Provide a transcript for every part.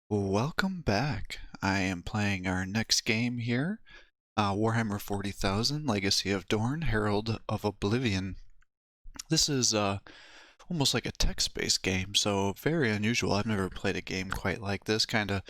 Welcome back. I am playing our next game here, Warhammer 40,000, Legacy of Dorn, Herald of Oblivion. This is almost like a text-based game, so very unusual. I've never played a game quite like this. Kind of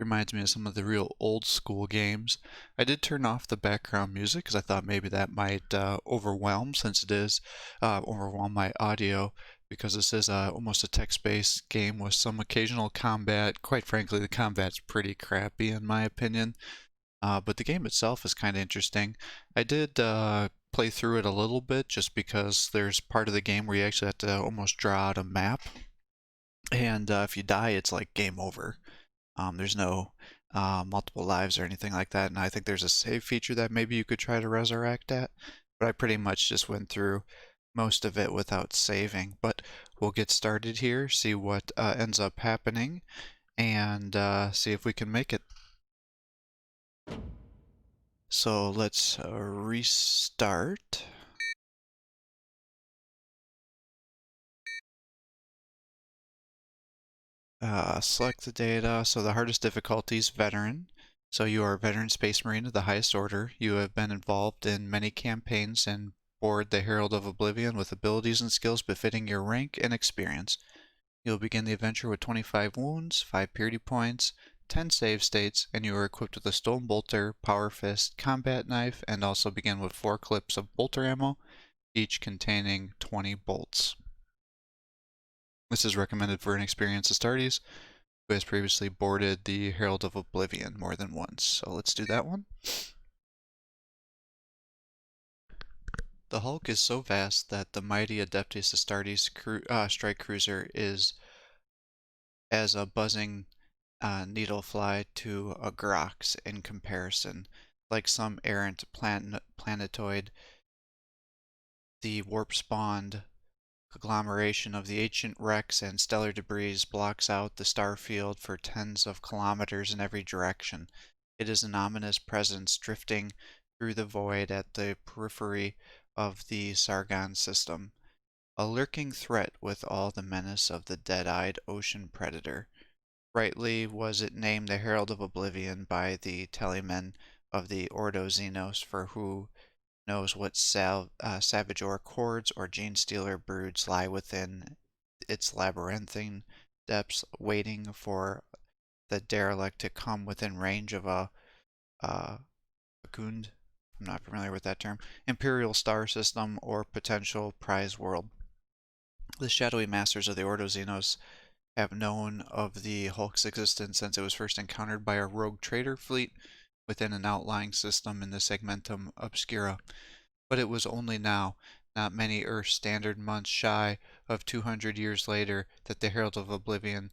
reminds me of some of the real old school games. I did turn off the background music because I thought maybe that might overwhelm, since it is overwhelm my audio, because this is almost a text-based game with some occasional combat. Quite frankly, the combat's pretty crappy in my opinion, but the game itself is kind of interesting. I did play through it a little bit just because there's part of the game where you actually have to almost draw out a map, and if you die, it's like game over. There's no multiple lives or anything like that, and I think there's a save feature that maybe you could try to resurrect at, but I pretty much just went through most of it without saving. But we'll get started here, see what ends up happening, and see if we can make it. So let's restart. Select the data. So the hardest difficulty is Veteran. So you are a Veteran Space Marine of the highest order. You have been involved in many campaigns and board the Herald of Oblivion with abilities and skills befitting your rank and experience. You'll begin the adventure with 25 wounds, 5 purity points, 10 save states, and you are equipped with a Stone Bolter, Power Fist, Combat Knife, and also begin with 4 clips of bolter ammo, each containing 20 bolts. This is recommended for inexperienced Astartes who has previously boarded the Herald of Oblivion more than once. So let's do that one. The Hulk is so vast that the mighty Adeptus Astartes strike cruiser is as a buzzing needlefly to a Grox in comparison. Like some errant planetoid, the warp-spawned conglomeration of the ancient wrecks and stellar debris blocks out the star field for tens of kilometers in every direction. It is an ominous presence drifting through the void at the periphery of the Sargon system, a lurking threat with all the menace of the dead-eyed ocean predator. Rightly was it named the Herald of Oblivion by the Telemen of the Ordo Xenos, for who knows what savage or chords or gene stealer broods lie within its labyrinthine depths, waiting for the derelict to come within range of a Gund, I'm not familiar with that term, Imperial star system or potential prize world. The shadowy masters of the Ordo Xenos have known of the Hulk's existence since it was first encountered by a rogue trader fleet within an outlying system in the Segmentum Obscura. But it was only now, not many Earth Standard months shy of 200 years later, that the Herald of Oblivion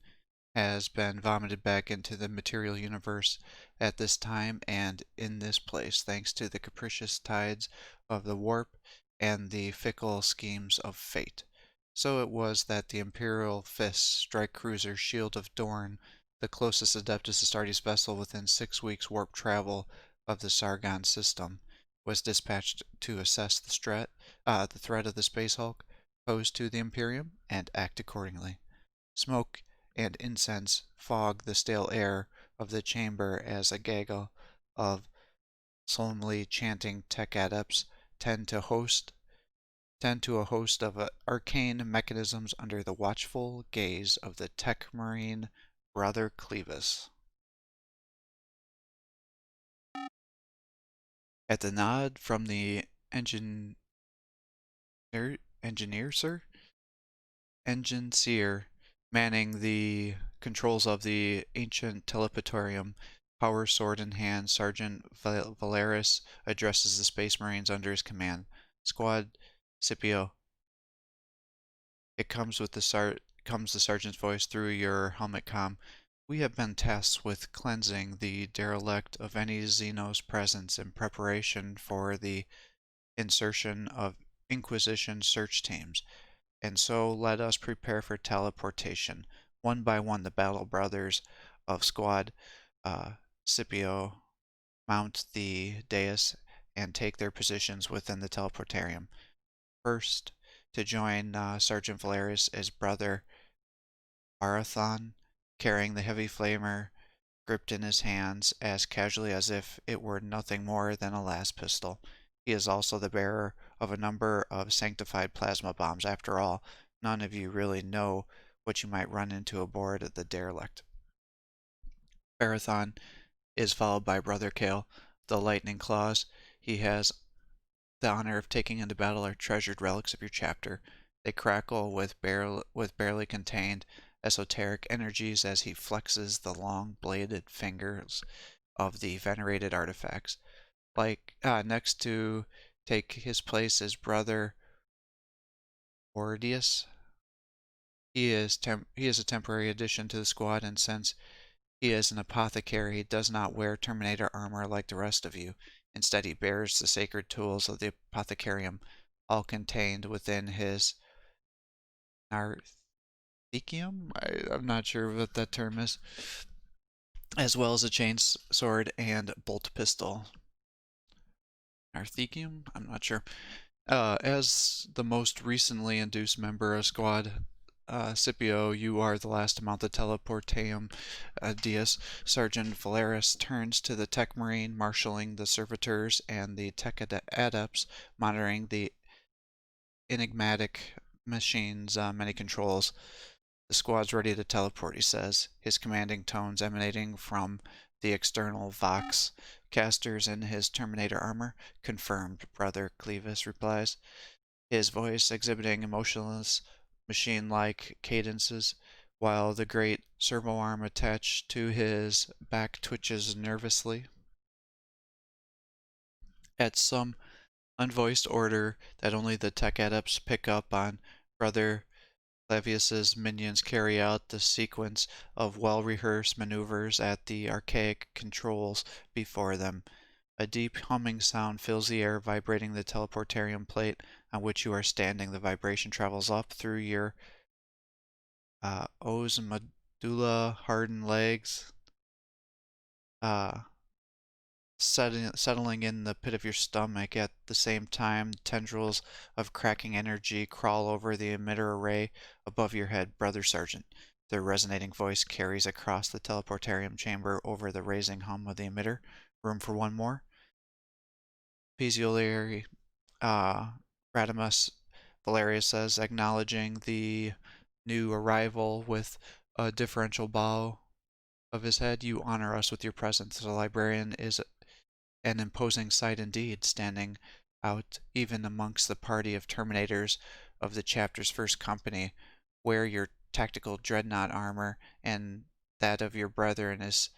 has been vomited back into the material universe at this time and in this place, thanks to the capricious tides of the warp and the fickle schemes of fate. So it was that the Imperial Fist strike cruiser Shield of Dorn, the closest Adeptus Astartes vessel within 6 weeks warp travel of the Sargon system, was dispatched to assess the threat of the Space Hulk posed to the Imperium and act accordingly. Smoke and incense fog the stale air of the chamber as a gaggle of solemnly chanting tech adepts tend to a host of arcane mechanisms under the watchful gaze of the tech marine Brother Clevis. At the nod from the engineer, sir? Engineer manning the controls of the ancient teleportorium, power sword in hand, Sergeant Valeris addresses the Space Marines under his command. Squad Scipio. It comes the sergeant's voice through your helmet comm. We have been tasked with cleansing the derelict of any Xenos presence in preparation for the insertion of Inquisition search teams. And so let us prepare for teleportation. One by one, the battle brothers of Squad Scipio mount the dais and take their positions within the teleportarium. First to join Sergeant Valerius is Brother Barathon, carrying the heavy flamer gripped in his hands as casually as if it were nothing more than a las pistol. He is also the bearer of a number of sanctified plasma bombs. After all, none of you really know what you might run into aboard the derelict. Barathon is followed by Brother Kale, the Lightning Claws. He has the honor of taking into battle our treasured relics of your chapter. They crackle with barely contained esoteric energies as he flexes the long bladed fingers of the venerated artifacts. Next to take his place is Brother Ordius. He is a temporary addition to the squad, and since he is an apothecary, he does not wear Terminator armor like the rest of you. Instead, he bears the sacred tools of the apothecarium, all contained within his narthecium? I'm not sure what that term is. As well as a chain sword and bolt pistol. Narthecium? I'm not sure. As the most recently induced member of Squad Scipio, you are the last to mount the teleportium Dias. Sergeant Valeris turns to the tech marine, marshalling the servitors and the tech adepts, monitoring the enigmatic machine's many controls. The squad's ready to teleport, he says, his commanding tones emanating from the external Vox casters in his Terminator armor. Confirmed, Brother Clevis replies, his voice exhibiting emotionless, machine-like cadences, while the great servo arm attached to his back twitches nervously. At some unvoiced order that only the tech adepts pick up on, Brother Clavius's minions carry out the sequence of well-rehearsed maneuvers at the archaic controls before them. A deep humming sound fills the air, vibrating the teleportarium plate on which you are standing. The vibration travels up through your os medulla hardened legs, settling in the pit of your stomach. At the same time, tendrils of cracking energy crawl over the emitter array above your head. Brother Sergeant, their resonating voice carries across the teleportarium chamber over the raising hum of the emitter. Room for one more? Pesiolary Radimus, Valeria says, acknowledging the new arrival with a differential bow of his head. You honor us with your presence. The librarian is an imposing sight indeed, standing out even amongst the party of Terminators of the chapter's first company. Wear your tactical dreadnought armor, and that of your brethren is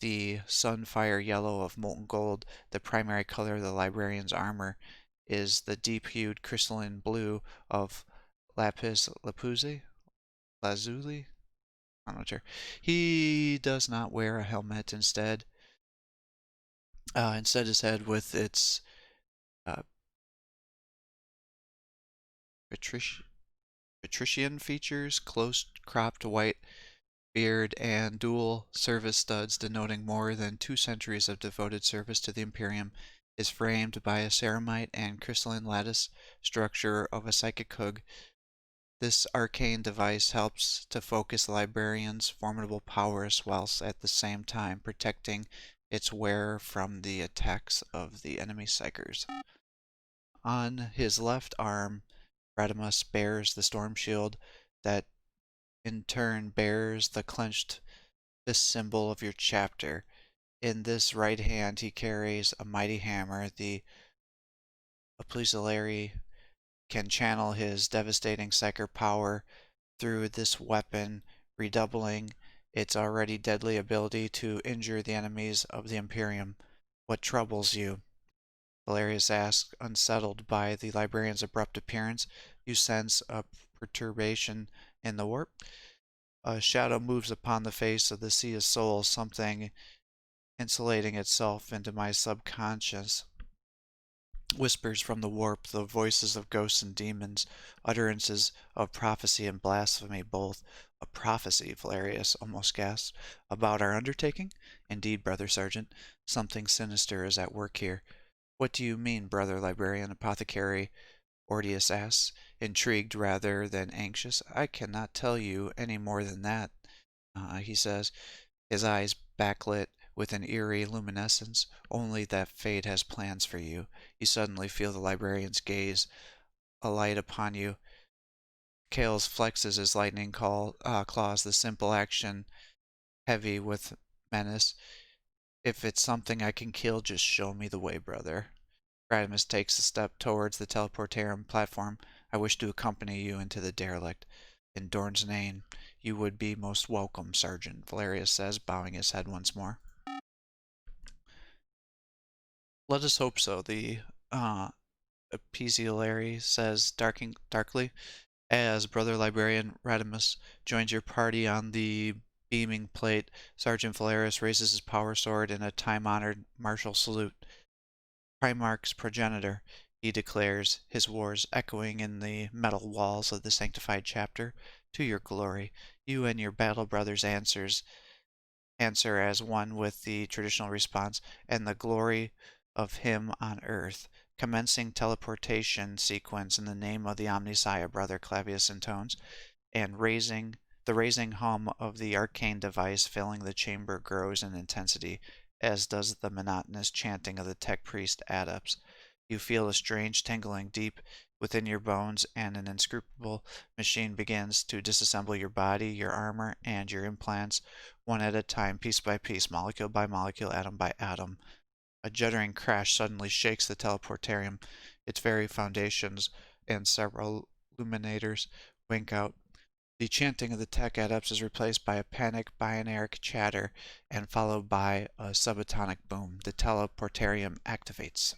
the sunfire yellow of molten gold. The primary color of the librarian's armor is the deep-hued crystalline blue of lapis lazuli. I'm not sure. He does not wear a helmet. Instead, his head with its uh, patrician features, close-cropped white beard, and dual service studs denoting more than 2 centuries of devoted service to the Imperium, is framed by a ceramite and crystalline lattice structure of a psychic hook. This arcane device helps to focus the librarian's formidable powers whilst at the same time protecting its wearer from the attacks of the enemy psychers. On his left arm, Radimus bears the storm shield that in turn bears the clenched fist symbol of your chapter. In this right hand he carries a mighty hammer. The Applisilary can channel his devastating psychic power through this weapon, redoubling its already deadly ability to injure the enemies of the Imperium. What troubles you? Valerius asks, unsettled by the librarian's abrupt appearance. You sense a perturbation in the warp. A shadow moves upon the face of the Sea of Souls, something insulating itself into my subconscious. Whispers from the warp, the voices of ghosts and demons, utterances of prophecy and blasphemy both. A prophecy, Valerius almost gasped, about our undertaking? Indeed, Brother Sergeant, something sinister is at work here. What do you mean, Brother Librarian? Apothecary Ordius asks, intrigued rather than anxious. I cannot tell you any more than that. he says, his eyes backlit with an eerie luminescence. Only that fate has plans for you. You suddenly feel the librarian's gaze alight upon you. Kales flexes his lightning claws, the simple action heavy with menace. If it's something I can kill, just show me the way, brother. Radimus takes a step towards the teleportarium platform. I wish to accompany you into the derelict. In Dorn's name, you would be most welcome, Sergeant, Valerius says, bowing his head once more. Let us hope so, the Epistolary says darkly, as Brother Librarian Radimus joins your party on the beaming plate. Sergeant Valerius raises his power sword in a time-honored martial salute. Primarch's progenitor, he declares, his wars echoing in the metal walls of the sanctified chapter. To your glory, you and your battle brothers answer as one with the traditional response, and the glory of him on earth. Commencing teleportation sequence in the name of the Omnissiah, Brother Clavius intones, and the raising hum of the arcane device filling the chamber grows in intensity, as does the monotonous chanting of the tech priest adepts. You feel a strange tingling deep within your bones, and an inscrutable machine begins to disassemble your body, your armor, and your implants, one at a time, piece by piece, molecule by molecule, atom by atom. A juddering crash suddenly shakes the teleportarium. Its very foundations and several illuminators wink out. The chanting of the tech adepts is replaced by a panicked binaric chatter and followed by a subatomic boom. The teleportarium activates.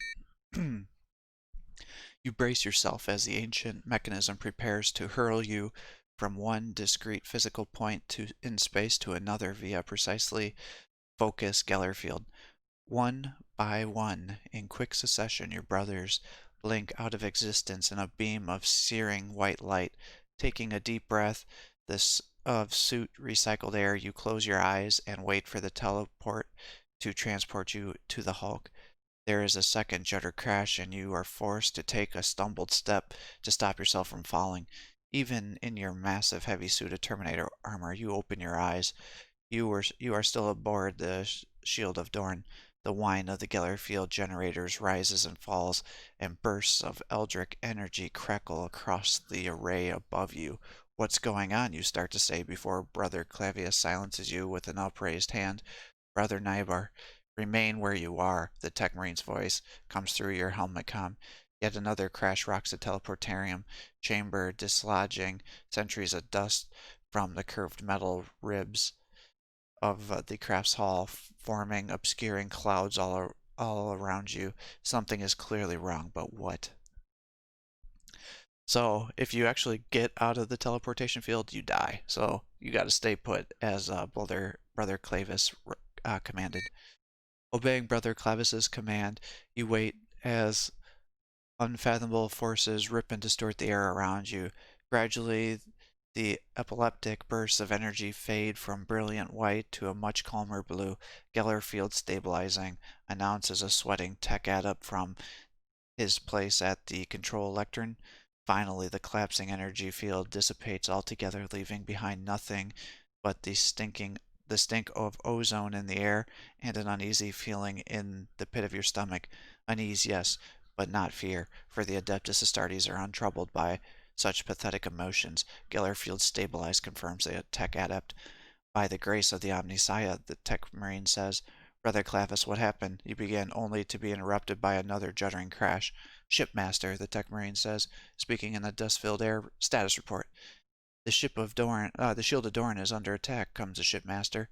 You brace yourself as the ancient mechanism prepares to hurl you from one discrete physical point in space to another via precisely focused Geller field. One by one, in quick succession, your brothers blink out of existence in a beam of searing white light. Taking a deep breath of suit recycled air, you close your eyes and wait for the teleport to transport you to the Hulk. There is a second judder crash, and you are forced to take a stumbled step to stop yourself from falling. Even in your massive heavy suit of Terminator armor, you open your eyes. You are still aboard the Shield of Dorn. The whine of the Geller field generators rises and falls, and bursts of eldritch energy crackle across the array above you. What's going on? You start to say before Brother Clavius silences you with an upraised hand. Brother Nybar, remain where you are. The Tech Marine's voice comes through your helmet comm. Yet another crash rocks the teleportarium chamber, dislodging centuries of dust from the curved metal ribs of the crafts hall, forming obscuring clouds all around you. Something is clearly wrong, but what? So if you actually get out of the teleportation field, you die. So you got to stay put, as Brother Clavis commanded. Obeying Brother Clavis's command, you wait as unfathomable forces rip and distort the air around you. Gradually, the epileptic bursts of energy fade from brilliant white to a much calmer blue. Geller field stabilizing, announces a sweating tech adept from his place at the control lectern. Finally, the collapsing energy field dissipates altogether, leaving behind nothing but the stink of ozone in the air and an uneasy feeling in the pit of your stomach. Unease, yes, but not fear, for the Adeptus Astartes are untroubled by such pathetic emotions. Gellerfield stabilized, confirms the tech adept. By the grace of the Omnissiah, the tech marine says. Brother Clavis, what happened? You began only to be interrupted by another juddering crash. Shipmaster, the tech marine says, speaking in the dust-filled air. Status report. The Shield of Dorn is under attack, comes the shipmaster.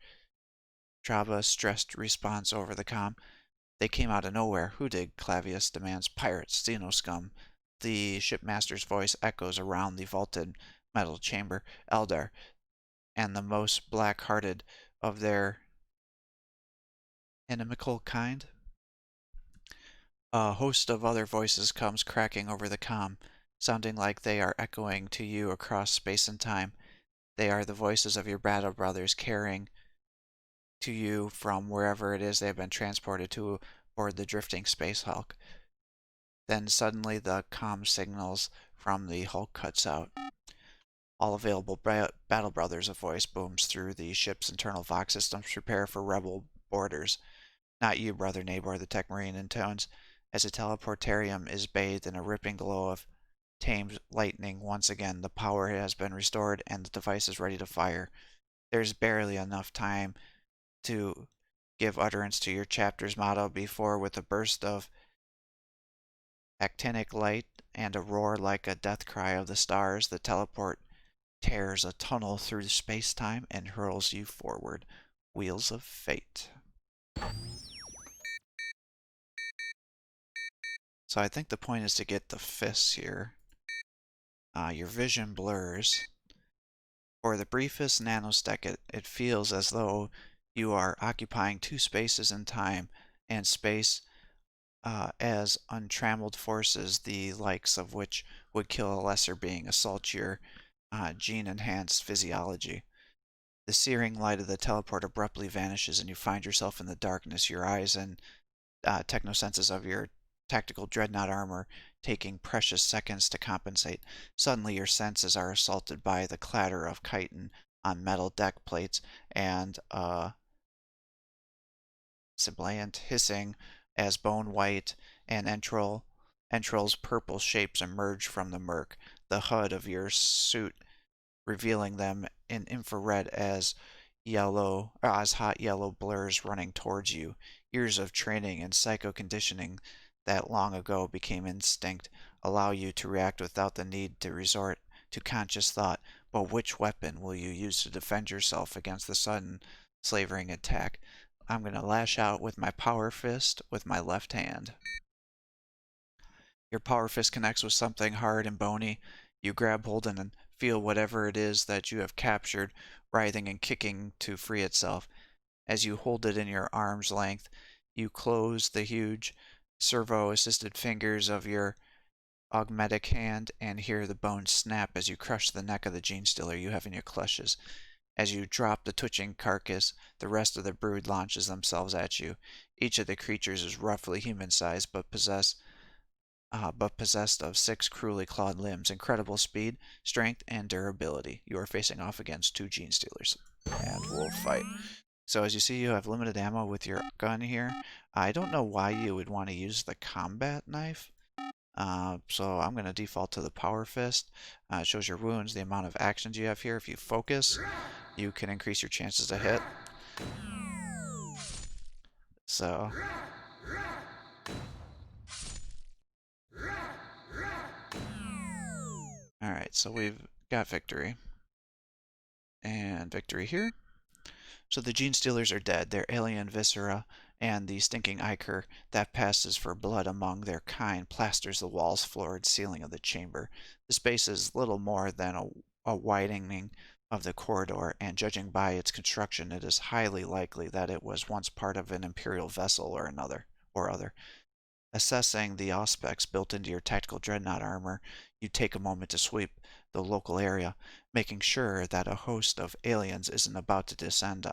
Traba's stressed response over the comm. They came out of nowhere. Who did? Clavius demands. Pirates, Xeno scum. The shipmaster's voice echoes around the vaulted metal chamber. Eldar, and the most black-hearted of their inimical kind. A host of other voices comes cracking over the comm, sounding like they are echoing to you across space and time. They are the voices of your battle brothers carrying to you from wherever it is they have been transported to aboard the drifting space hulk. Then suddenly the comm signals from the hulk cuts out. All available Battle Brothers, a voice booms through the ship's internal vox systems. Prepare for rebel boarders. Not you, Brother Nabor, the Tech Marine intones, as the teleportarium is bathed in a ripping glow of tamed lightning. Once again, the power has been restored and the device is ready to fire. There's barely enough time to give utterance to your chapter's motto before, with a burst of actinic light and a roar like a death cry of the stars, the teleport tears a tunnel through space-time and hurls you forward. Wheels of Fate. So I think the point is to get the fists here. Your vision blurs. For the briefest nanosecond, it feels as though you are occupying two spaces in time and space as untrammeled forces, the likes of which would kill a lesser being, assault your gene-enhanced physiology. The searing light of the teleport abruptly vanishes and you find yourself in the darkness, your eyes and technosenses of your tactical dreadnought armor taking precious seconds to compensate. Suddenly your senses are assaulted by the clatter of chitin on metal deck plates and sibilant hissing as bone white and entrails purple shapes emerge from the murk, the HUD of your suit revealing them in infrared as hot yellow blurs running towards you. Years of training and psycho-conditioning that long ago became instinct allow you to react without the need to resort to conscious thought. But which weapon will you use to defend yourself against the sudden slavering attack? I'm going to lash out with my power fist with my left hand. Your power fist connects with something hard and bony. You grab hold and feel whatever it is that you have captured, writhing and kicking to free itself. As you hold it in your arm's length, you close the huge servo-assisted fingers of your augmetic hand and hear the bones snap as you crush the neck of the gene stealer you have in your clutches. As you drop the twitching carcass, the rest of the brood launches themselves at you. Each of the creatures is roughly human-sized, but possessed of 6 cruelly clawed limbs, incredible speed, strength, and durability. You are facing off against 2 gene stealers, and we'll fight. So as you see, you have limited ammo with your gun here. I don't know why you would want to use the combat knife. So I'm going to default to the power fist. It shows your wounds, the amount of actions you have here. If you focus, you can increase your chances to hit. So alright, so we've got victory. And victory here. So the gene stealers are dead. Their alien viscera and the stinking ichor that passes for blood among their kind plasters the walls, floor, and ceiling of the chamber. The space is little more than a widening of the corridor, and judging by its construction, it is highly likely that it was once part of an imperial vessel or other. Assessing the aspects built into your tactical dreadnought armor, you take a moment to sweep the local area, making sure that a host of aliens isn't about to descend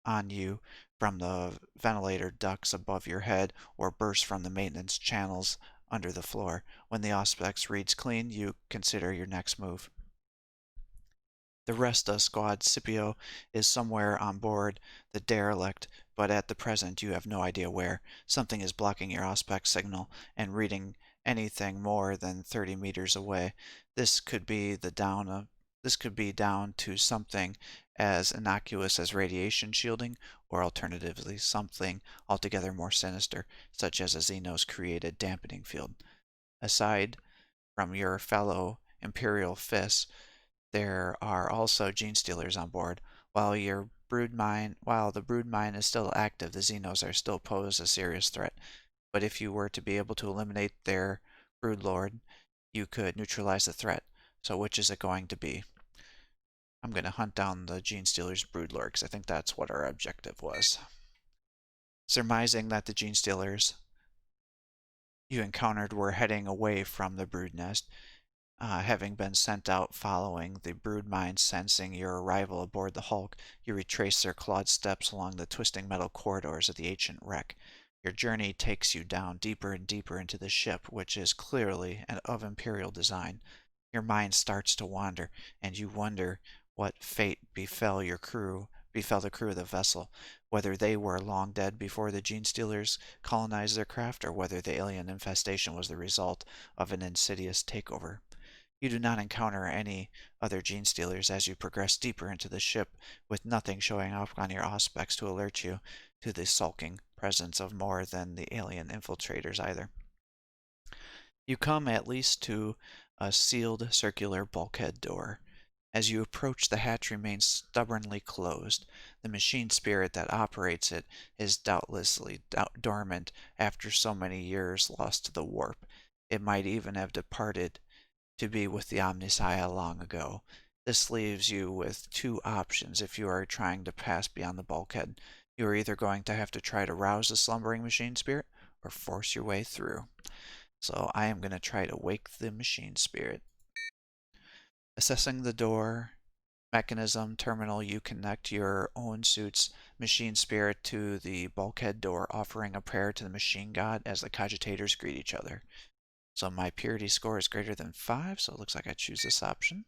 on you from the ventilator ducts above your head or burst from the maintenance channels under the floor. When the aspects reads clean, you consider your next move. The rest of Squad Scipio is somewhere on board the derelict, but at the present you have no idea where. Something is blocking your Auspex signal and reading anything more than 30 meters away. This could be down to something as innocuous as radiation shielding, or alternatively something altogether more sinister, such as a Xenos created dampening field. Aside from your fellow Imperial fists, there are also gene stealers on board. While the brood mine is still active, the Xenos are still pose a serious threat. But if you were to be able to eliminate their brood lord, you could neutralize the threat. So which is it going to be? I'm going to hunt down the gene stealer's brood lord, because I think that's what our objective was. Surmising that the gene stealers you encountered were heading away from the brood nest, having been sent out following the brood mine, sensing your arrival aboard the Hulk, you retrace their clawed steps along the twisting metal corridors of the ancient wreck. Your journey takes you down deeper and deeper into the ship, which is clearly of Imperial design. Your mind starts to wander, and you wonder what fate befell the crew of the vessel, whether they were long dead before the gene stealers colonized their craft, or whether the alien infestation was the result of an insidious takeover. You do not encounter any other gene stealers as you progress deeper into the ship, with nothing showing up on your auspex to alert you to the sulking presence of more than the alien infiltrators either. You come at least to a sealed circular bulkhead door. As you approach, the hatch remains stubbornly closed. The machine spirit that operates it is doubtlessly dormant after so many years lost to the warp. It might even have departed to be with the Omnissiah long ago. This leaves you with two options if you are trying to pass beyond the bulkhead. You are either going to have to try to rouse the slumbering machine spirit or force your way through. So I am going to try to wake the machine spirit. Assessing the door mechanism terminal, you connect your own suit's machine spirit to the bulkhead door, offering a prayer to the machine god as the cogitators greet each other. So my purity score is greater than 5, so it looks like I choose this option.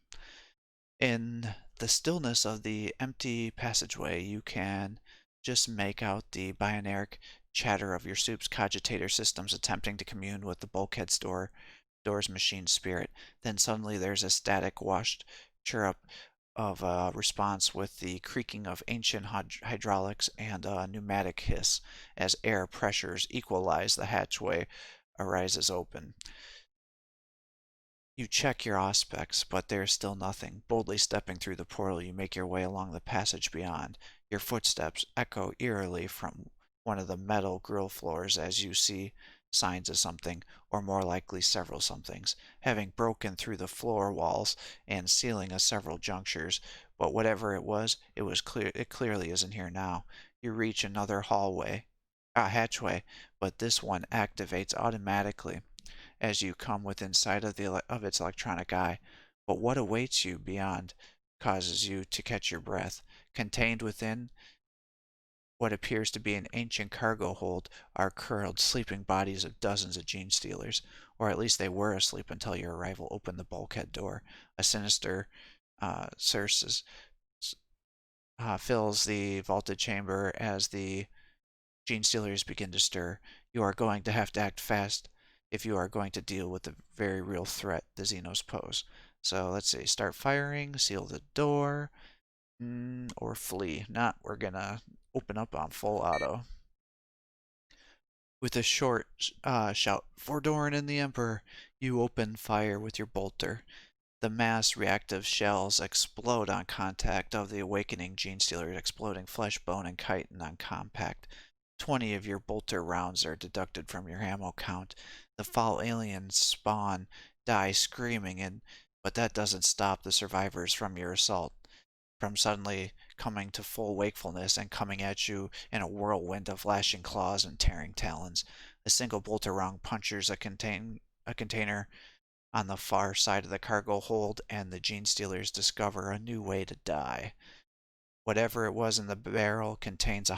In the stillness of the empty passageway, you can just make out the binaric chatter of your soup's cogitator systems attempting to commune with the bulkhead's door's machine spirit. Then suddenly there's a static washed chirrup of a response with the creaking of ancient hydraulics and a pneumatic hiss as air pressures equalize the hatchway arises open. You check your auspex, but there is still nothing. Boldly stepping through the portal, you make your way along the passage beyond. Your footsteps echo eerily from one of the metal grill floors as you see signs of something, or more likely several somethings, having broken through the floor walls and ceiling of several junctures. But whatever it was clear. It clearly isn't here now. You reach another hatchway, but this one activates automatically as you come within sight of its electronic eye. But what awaits you beyond causes you to catch your breath. Contained within what appears to be an ancient cargo hold are curled, sleeping bodies of dozens of gene stealers, or at least they were asleep until your arrival opened the bulkhead door. A sinister surge fills the vaulted chamber as the gene stealers begin to stir. You are going to have to act fast if you are going to deal with the very real threat the Xenos pose. So let's see, start firing, seal the door, or flee. We're gonna open up on full auto. With a short shout, "For Dorn and the Emperor," you open fire with your bolter. The mass reactive shells explode on contact of the awakening gene stealer, exploding flesh, bone, and chitin on compact. 20 of your bolter rounds are deducted from your ammo count. The foul aliens spawn, die screaming, but that doesn't stop the survivors from your assault from suddenly coming to full wakefulness and coming at you in a whirlwind of lashing claws and tearing talons. A single bolter round punctures a container on the far side of the cargo hold, and the gene stealers discover a new way to die. Whatever it was in the barrel contains it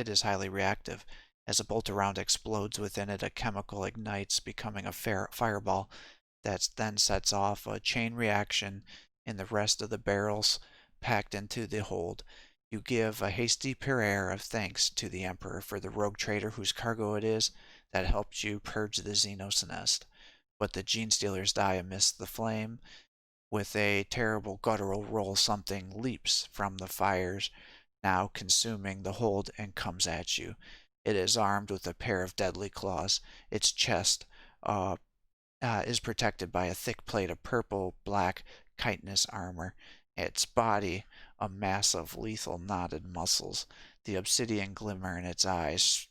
is highly reactive. As a bolt round explodes within it, a chemical ignites, becoming a fireball that then sets off a chain reaction in the rest of the barrels packed into the hold. You give a hasty prayer of thanks to the Emperor for the rogue trader whose cargo it is that helped you purge the Xenos nest. But the gene stealers die amidst the flame. With a terrible guttural roll, something leaps from the fires, now consuming the hold, and comes at you. It is armed with a pair of deadly claws. Its chest is protected by a thick plate of purple-black chitinous armor. Its body, a mass of lethal knotted muscles. The obsidian glimmer in its eyes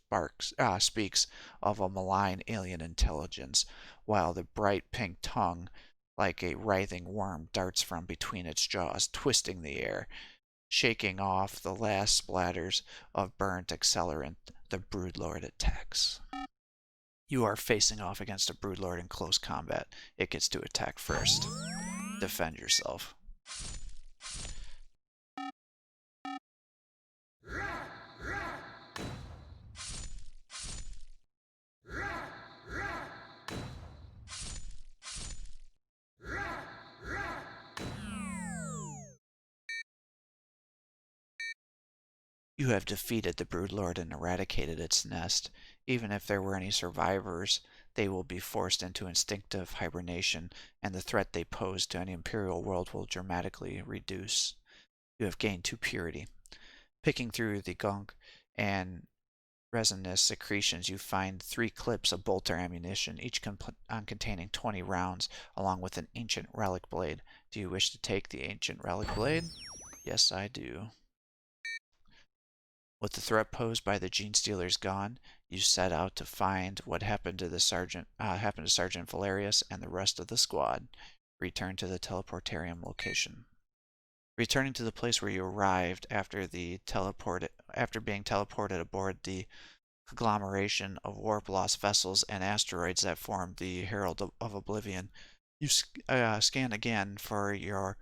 speaks of a malign alien intelligence, while the bright pink tongue, like a writhing worm, darts from between its jaws, twisting the air, shaking off the last splatters of burnt accelerant the broodlord attacks. You are facing off against a broodlord in close combat. It gets to attack first. Defend yourself. You have defeated the Broodlord and eradicated its nest. Even if there were any survivors, they will be forced into instinctive hibernation, and the threat they pose to any Imperial world will dramatically reduce. You have gained 2 purity. Picking through the gunk and resinous secretions, you find 3 clips of bolter ammunition, each containing 20 rounds, along with an ancient relic blade. Do you wish to take the ancient relic blade? Yes, I do. With the threat posed by the Gene Stealers gone, you set out to find what happened to Sergeant Valerius and the rest of the squad. Return to the teleportarium location. Returning to the place where you arrived after being teleported aboard the conglomeration of warp-lost vessels and asteroids that formed the Herald of Oblivion, you scan again for your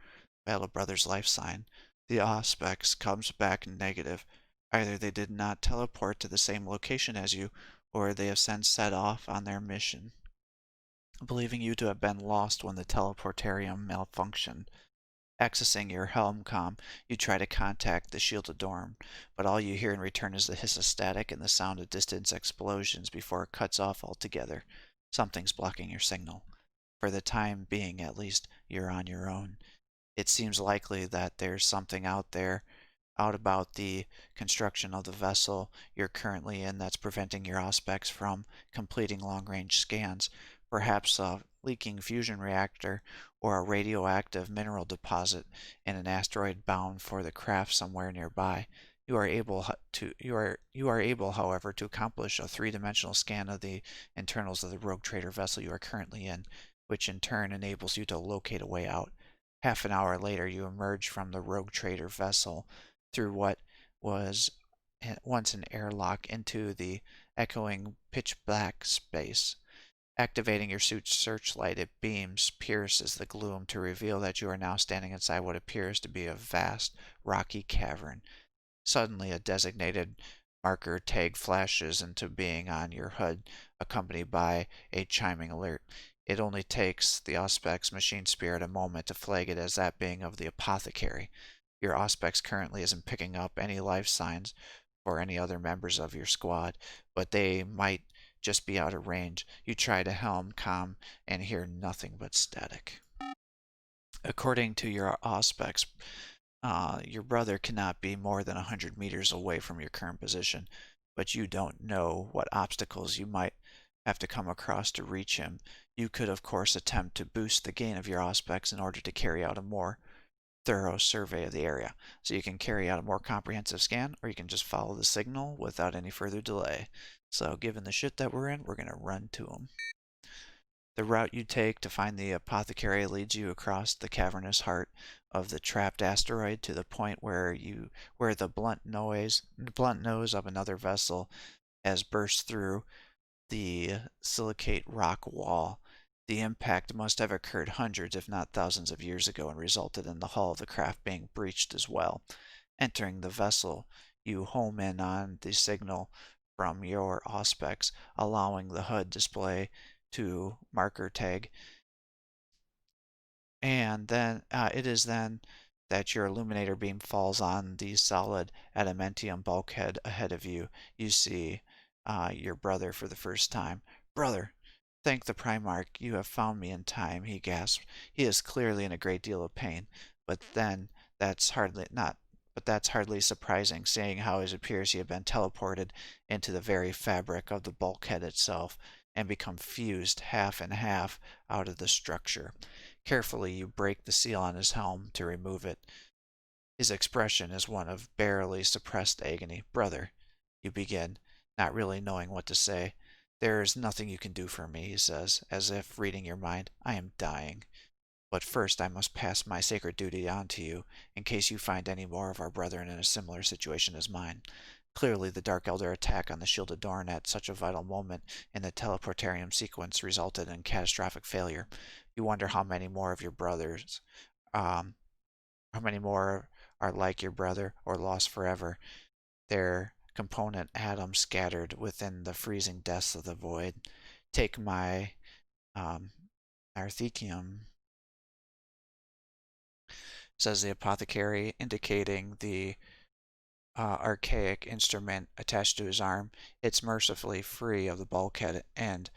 Battle Brothers life sign. The Auspex comes back negative. Either they did not teleport to the same location as you, or they have since set off on their mission. Believing you to have been lost when the teleportarium malfunctioned, accessing your helm comm, you try to contact the shielded dorm, but all you hear in return is the hiss of static and the sound of distant explosions before it cuts off altogether. Something's blocking your signal. For the time being, at least, you're on your own. It seems likely that there's something out about the construction of the vessel you're currently in that's preventing your Auspex from completing long-range scans. Perhaps a leaking fusion reactor or a radioactive mineral deposit in an asteroid bound for the craft somewhere nearby. You are able, however, to accomplish a three-dimensional scan of the internals of the rogue trader vessel you are currently in, which in turn enables you to locate a way out. Half an hour later, you emerge from the rogue trader vessel through what was once an airlock into the echoing pitch-black space. Activating your suit's searchlight, it pierces the gloom to reveal that you are now standing inside what appears to be a vast, rocky cavern. Suddenly, a designated marker tag flashes into being on your HUD, accompanied by a chiming alert. It only takes the Auspex machine spirit a moment to flag it as that being of the apothecary. Your Auspex currently isn't picking up any life signs for any other members of your squad, but they might just be out of range. You try to helm comm and hear nothing but static. According to your Auspex, your brother cannot be more than 100 meters away from your current position, but you don't know what obstacles you might have to come across to reach him. You could, of course, attempt to boost the gain of your Auspex in order to carry out a more thorough survey of the area. So you can carry out a more comprehensive scan, or you can just follow the signal without any further delay. So given the shit that we're in, we're going to run to them. The route you take to find the apothecary leads you across the cavernous heart of the trapped asteroid to the point where the blunt nose of another vessel has burst through the silicate rock wall. The impact must have occurred hundreds, if not thousands of years ago and resulted in the hull of the craft being breached as well. Entering the vessel, you home in on the signal from your Auspex, allowing the HUD display to marker tag, and then it is then that your illuminator beam falls on the solid adamantium bulkhead ahead of you. You see your brother for the first time. Brother, thank the Primarch, you have found me in time, he gasped. He is clearly in a great deal of pain, but then that's hardly not but that's hardly surprising, seeing how it appears he had been teleported into the very fabric of the bulkhead itself, and become fused half and half out of the structure. Carefully you break the seal on his helm to remove it. His expression is one of barely suppressed agony. Brother, you begin, not really knowing what to say. There is nothing you can do for me, he says, as if reading your mind. I am dying. But first I must pass my sacred duty on to you, in case you find any more of our brethren in a similar situation as mine. Clearly the Dark Elder attack on the Shielded Dorn at such a vital moment in the teleportarium sequence resulted in catastrophic failure. You wonder how many more of your brothers, um, how many more are like your brother or lost forever, their component atoms scattered within the freezing depths of the void. Take my um, narthecium, says the apothecary, indicating the archaic instrument attached to his arm. It's mercifully free of the bulkhead and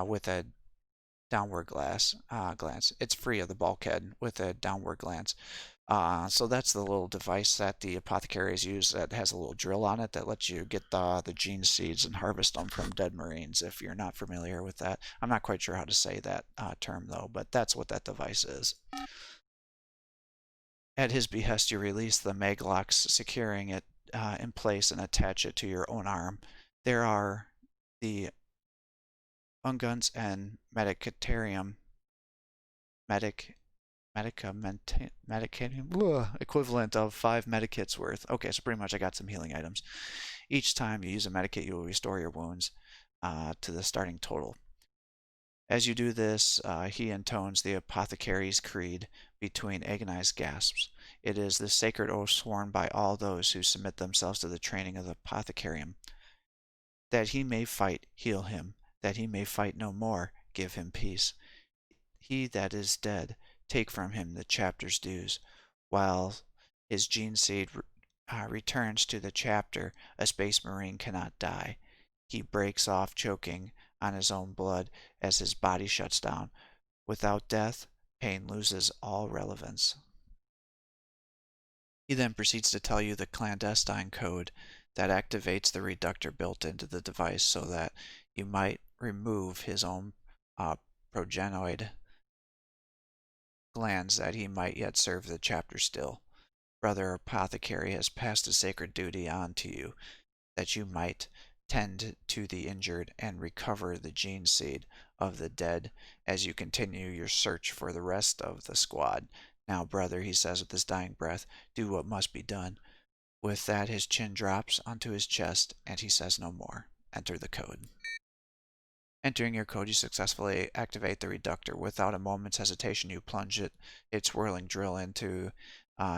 with a downward glance. It's free of the bulkhead with a downward glance. So that's the little device that the apothecaries use that has a little drill on it that lets you get the gene seeds and harvest them from dead marines, if you're not familiar with that. I'm not quite sure how to say that term, though, but that's what that device is. At his behest, you release the maglocks, securing it in place and attach it to your own arm. There are the unguents and medicatarium medic medicamentum equivalent of 5 medikits worth. Okay, so pretty much I got some healing items. Each time you use a medikit, you will restore your wounds to the starting total. As you do this, he intones the apothecary's creed between agonized gasps. It is the sacred oath sworn by all those who submit themselves to the training of the apothecarium. That he may fight, heal him. That he may fight no more, give him peace. He that is dead, take from him the chapter's dues. While his gene seed returns to the chapter, a space marine cannot die. He breaks off choking on his own blood as his body shuts down. Without death, pain loses all relevance. He then proceeds to tell you the clandestine code that activates the reductor built into the device so that you might remove his own progenoid glands that he might yet serve the chapter still. Brother Apothecary has passed a sacred duty on to you, that you might tend to the injured and recover the gene seed of the dead as you continue your search for the rest of the squad. Now, brother, he says with his dying breath, do what must be done. With that, his chin drops onto his chest, and he says no more. Enter the code. Entering your code, you successfully activate the reductor. Without a moment's hesitation, you plunge its whirling drill into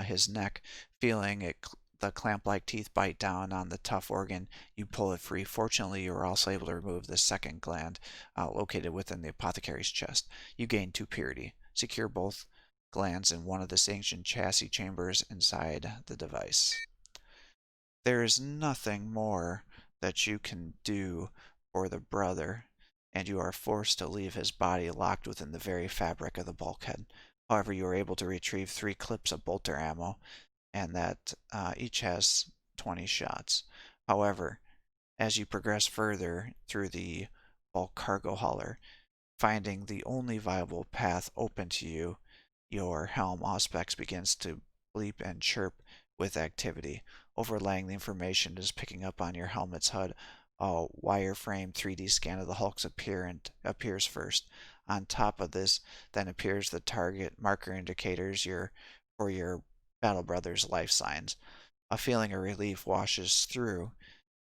his neck. Feeling the clamp-like teeth bite down on the tough organ, you pull it free. Fortunately, you are also able to remove the second gland located within the apothecary's chest. You gain 2 purity. Secure both glands in one of the sanctioned chassis chambers inside the device. There is nothing more that you can do for the brother, and you are forced to leave his body locked within the very fabric of the bulkhead. However, you are able to retrieve 3 clips of bolter ammo, and that each has 20 shots. However, as you progress further through the bulk cargo hauler, finding the only viable path open to you, your helm auspex begins to bleep and chirp with activity. Overlaying the information is picking up on your helmet's HUD. A wireframe 3D scan of the Hulk's appears first. On top of this, then appears the target marker indicators for your Battle Brothers life signs. A feeling of relief washes through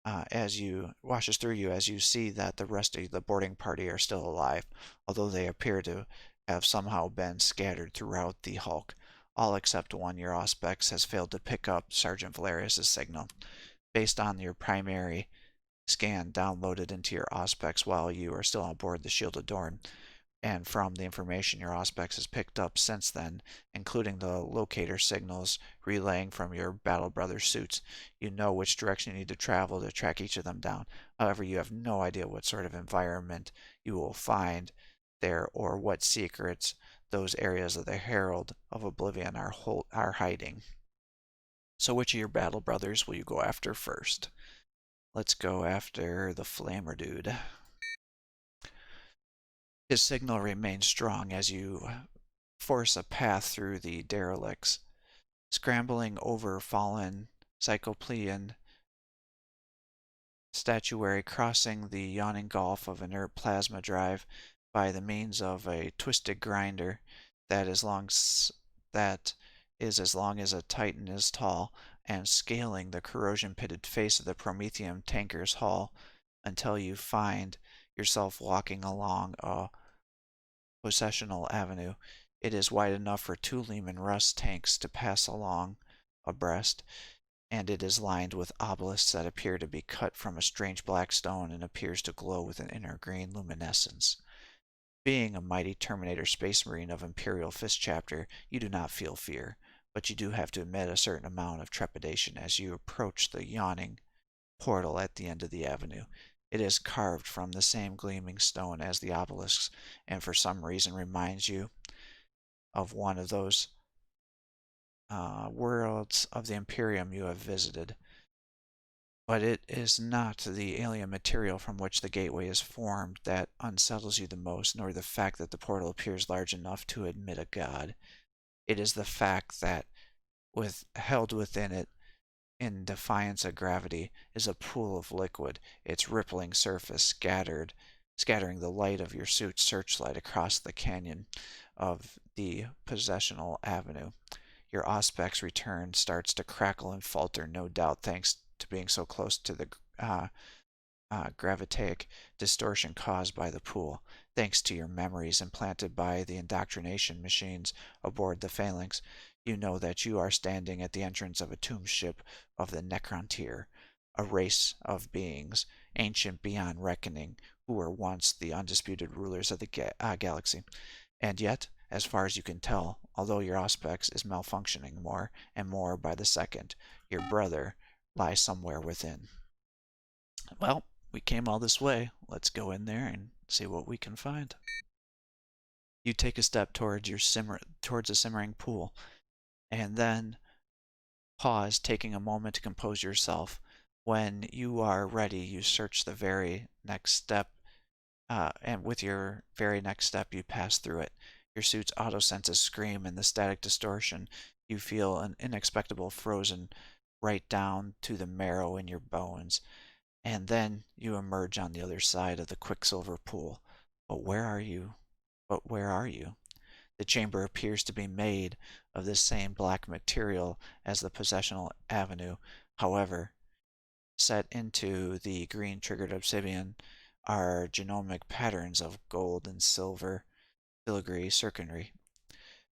you as you see that the rest of the boarding party are still alive, although they appear to have somehow been scattered throughout the Hulk. All except one, your Auspex, has failed to pick up Sergeant Valerius' signal. Based on your primary scan downloaded into your Auspex while you are still on board the Shield of Dorn, and from the information your Auspex has picked up since then, including the locator signals relaying from your Battle Brothers suits, you know which direction you need to travel to track each of them down. However, you have no idea what sort of environment you will find there or what secrets those areas of the Herald of Oblivion are hiding. So which of your Battle Brothers will you go after first? Let's go after the Flamer dude. His signal remains strong as you force a path through the derelicts, scrambling over fallen Cyclopean statuary, crossing the yawning gulf of inert plasma drive by the means of a twisted grinder that is as long as a Titan is tall, and scaling the corrosion-pitted face of the Prometheum tanker's hull until you find yourself walking along a Possessional Avenue. It is wide enough for 2 Lehman Russ tanks to pass along abreast, and it is lined with obelisks that appear to be cut from a strange black stone and appears to glow with an inner green luminescence. Being a mighty Terminator Space Marine of Imperial Fist Chapter, you do not feel fear. but you do have to admit a certain amount of trepidation as you approach the yawning portal at the end of the avenue. It is carved from the same gleaming stone as the obelisks, and for some reason reminds you of one of those worlds of the Imperium you have visited. But it is not the alien material from which the gateway is formed that unsettles you the most, nor the fact that the portal appears large enough to admit a god. It is the fact that, held within it, in defiance of gravity, is a pool of liquid, its rippling surface scattering the light of your suit's searchlight across the canyon of the possessional avenue. Your Auspex return starts to crackle and falter, no doubt thanks to being so close to the gravitic distortion caused by the pool, thanks to your memories implanted by the indoctrination machines aboard the Phalanx. You know that you are standing at the entrance of a tomb ship of the Necrontyr, a race of beings, ancient beyond reckoning, who were once the undisputed rulers of the galaxy. And yet, as far as you can tell, although your Auspex is malfunctioning more and more by the second, your brother lies somewhere within. Well, we came all this way. Let's go in there and see what we can find. You take a step towards towards a simmering pool, and then pause, taking a moment to compose yourself. When you are ready, you search the very next step, and with your very next step, you pass through it. Your suit's auto senses scream, and the static distortion. You feel an inexplicable frozen right down to the marrow in your bones. And then you emerge on the other side of the quicksilver pool. But where are you? But where are you? The chamber appears to be made of the same black material as the possessional avenue. However, set into the green triggered obsidian are genomic patterns of gold and silver filigree circuitry.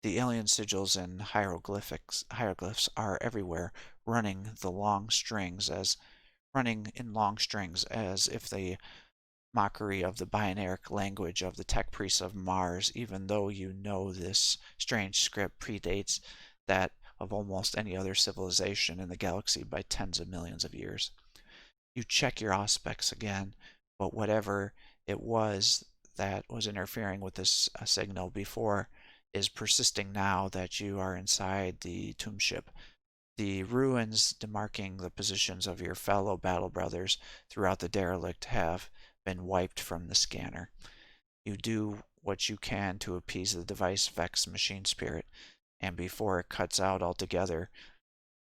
The alien sigils and hieroglyphs are everywhere, running in long strings as if the mockery of the binaric language of the tech priests of Mars, even though you know this strange script predates that of almost any other civilization in the galaxy by tens of millions of years. You check your Auspex again, but whatever it was that was interfering with this signal before is persisting now that you are inside the tomb ship. The ruins demarking the positions of your fellow battle brothers throughout the derelict have been wiped from the scanner. You do what you can to appease the device Vex machine spirit, and before it cuts out altogether,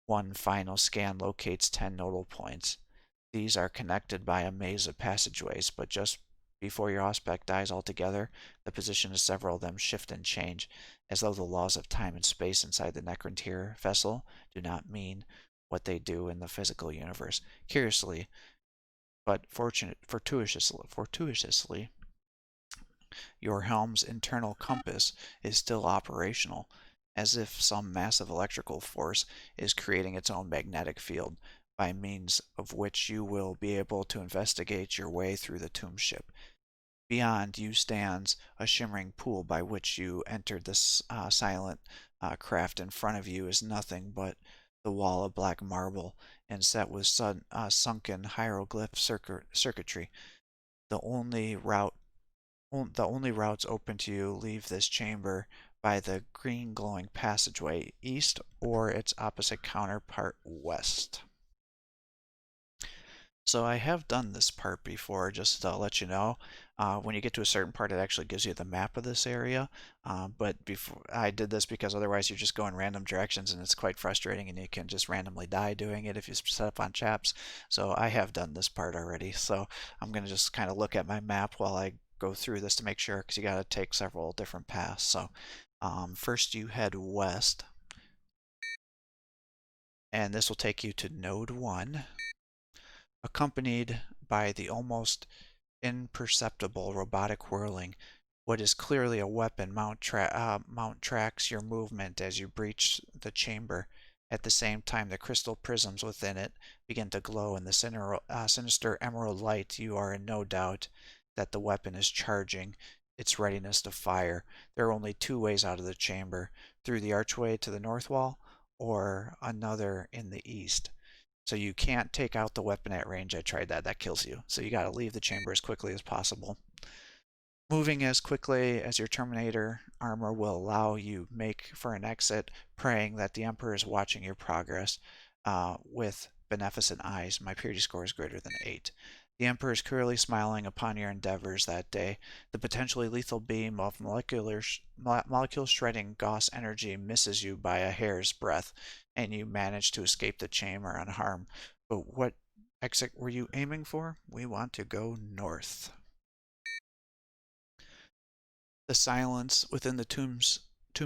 one final scan locates 10 nodal points. These are connected by a maze of passageways, but just before your Auspex dies altogether, the position of several of them shift and change, as though the laws of time and space inside the Necrontyr vessel do not mean what they do in the physical universe. Curiously, but fortuitously, your helm's internal compass is still operational, as if some massive electrical force is creating its own magnetic field, by means of which you will be able to investigate your way through the tomb ship. Beyond you stands a shimmering pool by which you entered this silent craft. In front of you is nothing but the wall of black marble and set with sunken hieroglyph circuitry. The only route the only routes open to you leave this chamber by the green glowing passageway east or its opposite counterpart west. So I have done this part before, just to let you know. When you get to a certain part, it actually gives you the map of this area. But before I did this because otherwise you're just going random directions and it's quite frustrating and you can just randomly die doing it if you set up on chaps. So I have done this part already. So I'm going to just kind of look at my map while I go through this to make sure, because you got to take several different paths. So first you head west, and this will take you to Node 1, accompanied by the almost imperceptible robotic whirling. What is clearly a weapon mount tracks your movement as you breach the chamber. At the same time, the crystal prisms within it begin to glow in the sinister emerald light. You are in no doubt that the weapon is charging its readiness to fire. There are only two ways out of the chamber: through the archway to the north wall, or another in the east. So you can't take out the weapon at range. I tried that. That kills you. So you got to leave the chamber as quickly as possible. Moving as quickly as your Terminator armor will allow you make for an exit, praying that the Emperor is watching your progress with beneficent eyes. My purity score is greater than 8. The Emperor is clearly smiling upon your endeavors that day. The potentially lethal beam of molecule shredding Gauss energy misses you by a hair's breadth, and you manage to escape the chamber unharmed. But what exit were you aiming for? We want to go north. The silence within the tomb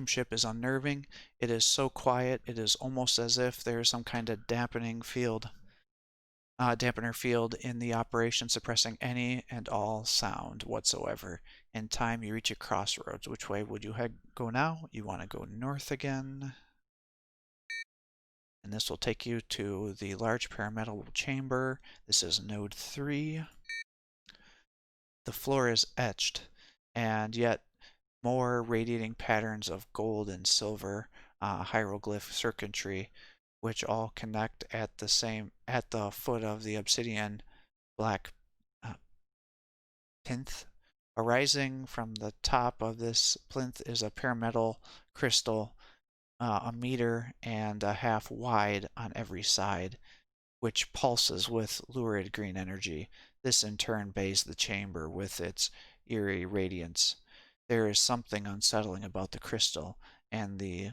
ship is unnerving. It is so quiet, it is almost as if there is some kind of dampener field in the operation, suppressing any and all sound whatsoever. In time, you reach a crossroads. Which way would you go now? You want to go north again. And this will take you to the large pyramidal chamber. This is node 3. The floor is etched, and yet more radiating patterns of gold and silver hieroglyph circuitry, which all connect at the foot of the obsidian black plinth. Arising from the top of this plinth is a pyramidal crystal, a meter and a half wide on every side, which pulses with lurid green energy. This in turn bathes the chamber with its eerie radiance. There is something unsettling about the crystal and the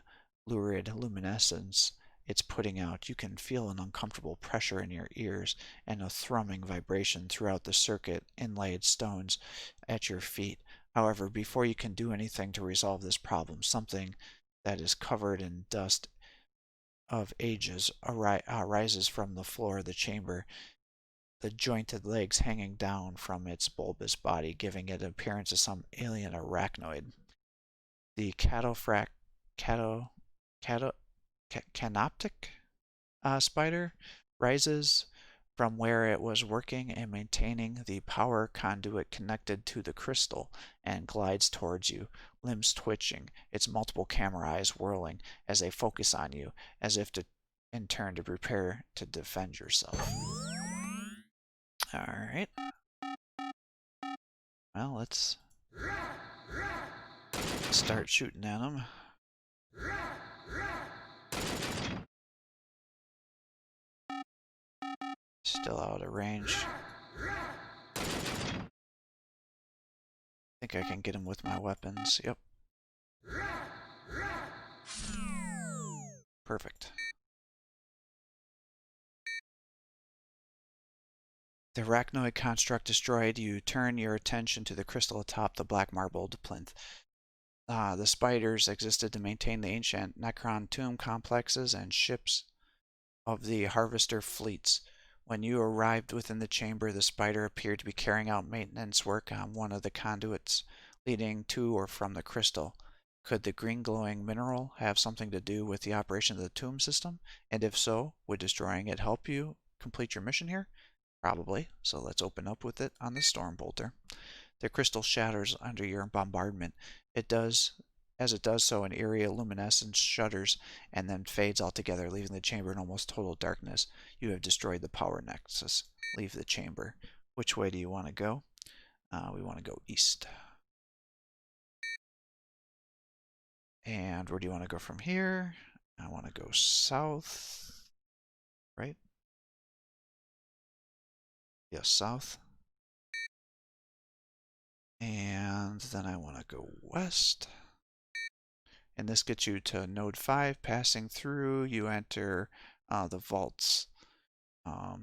lurid luminescence it's putting out. You can feel an uncomfortable pressure in your ears and a thrumming vibration throughout the circuit inlaid stones at your feet. However, before you can do anything to resolve this problem, something that is covered in dust of ages rises from the floor of the chamber, the jointed legs hanging down from its bulbous body, giving it an appearance of some alien arachnoid. The canoptic spider rises from where it was working and maintaining the power conduit connected to the crystal, and glides towards you, limbs twitching, its multiple camera eyes whirling as they focus on you, as if to in turn to prepare to defend yourself. Alright. Well, let's start shooting at them. Still out of range. I think I can get him with my weapons. Yep. Perfect. The arachnoid construct destroyed, you turn your attention to the crystal atop the black marbled plinth. The spiders existed to maintain the ancient Necron tomb complexes and ships of the harvester fleets. When you arrived within the chamber, the spider appeared to be carrying out maintenance work on one of the conduits leading to or from the crystal. Could the green glowing mineral have something to do with the operation of the tomb system? And if so, would destroying it help you complete your mission here? Probably. So let's open up with it on the storm bolter. The crystal shatters under your bombardment. As it does so, an eerie luminescence shudders and then fades altogether, leaving the chamber in almost total darkness. You have destroyed the power nexus. Leave the chamber. Which way do you want to go? We want to go east. And where do you want to go from here? I want to go south. Right? Yes, south. And then I want to go west. And this gets you to node 5. Passing through, you enter the vaults,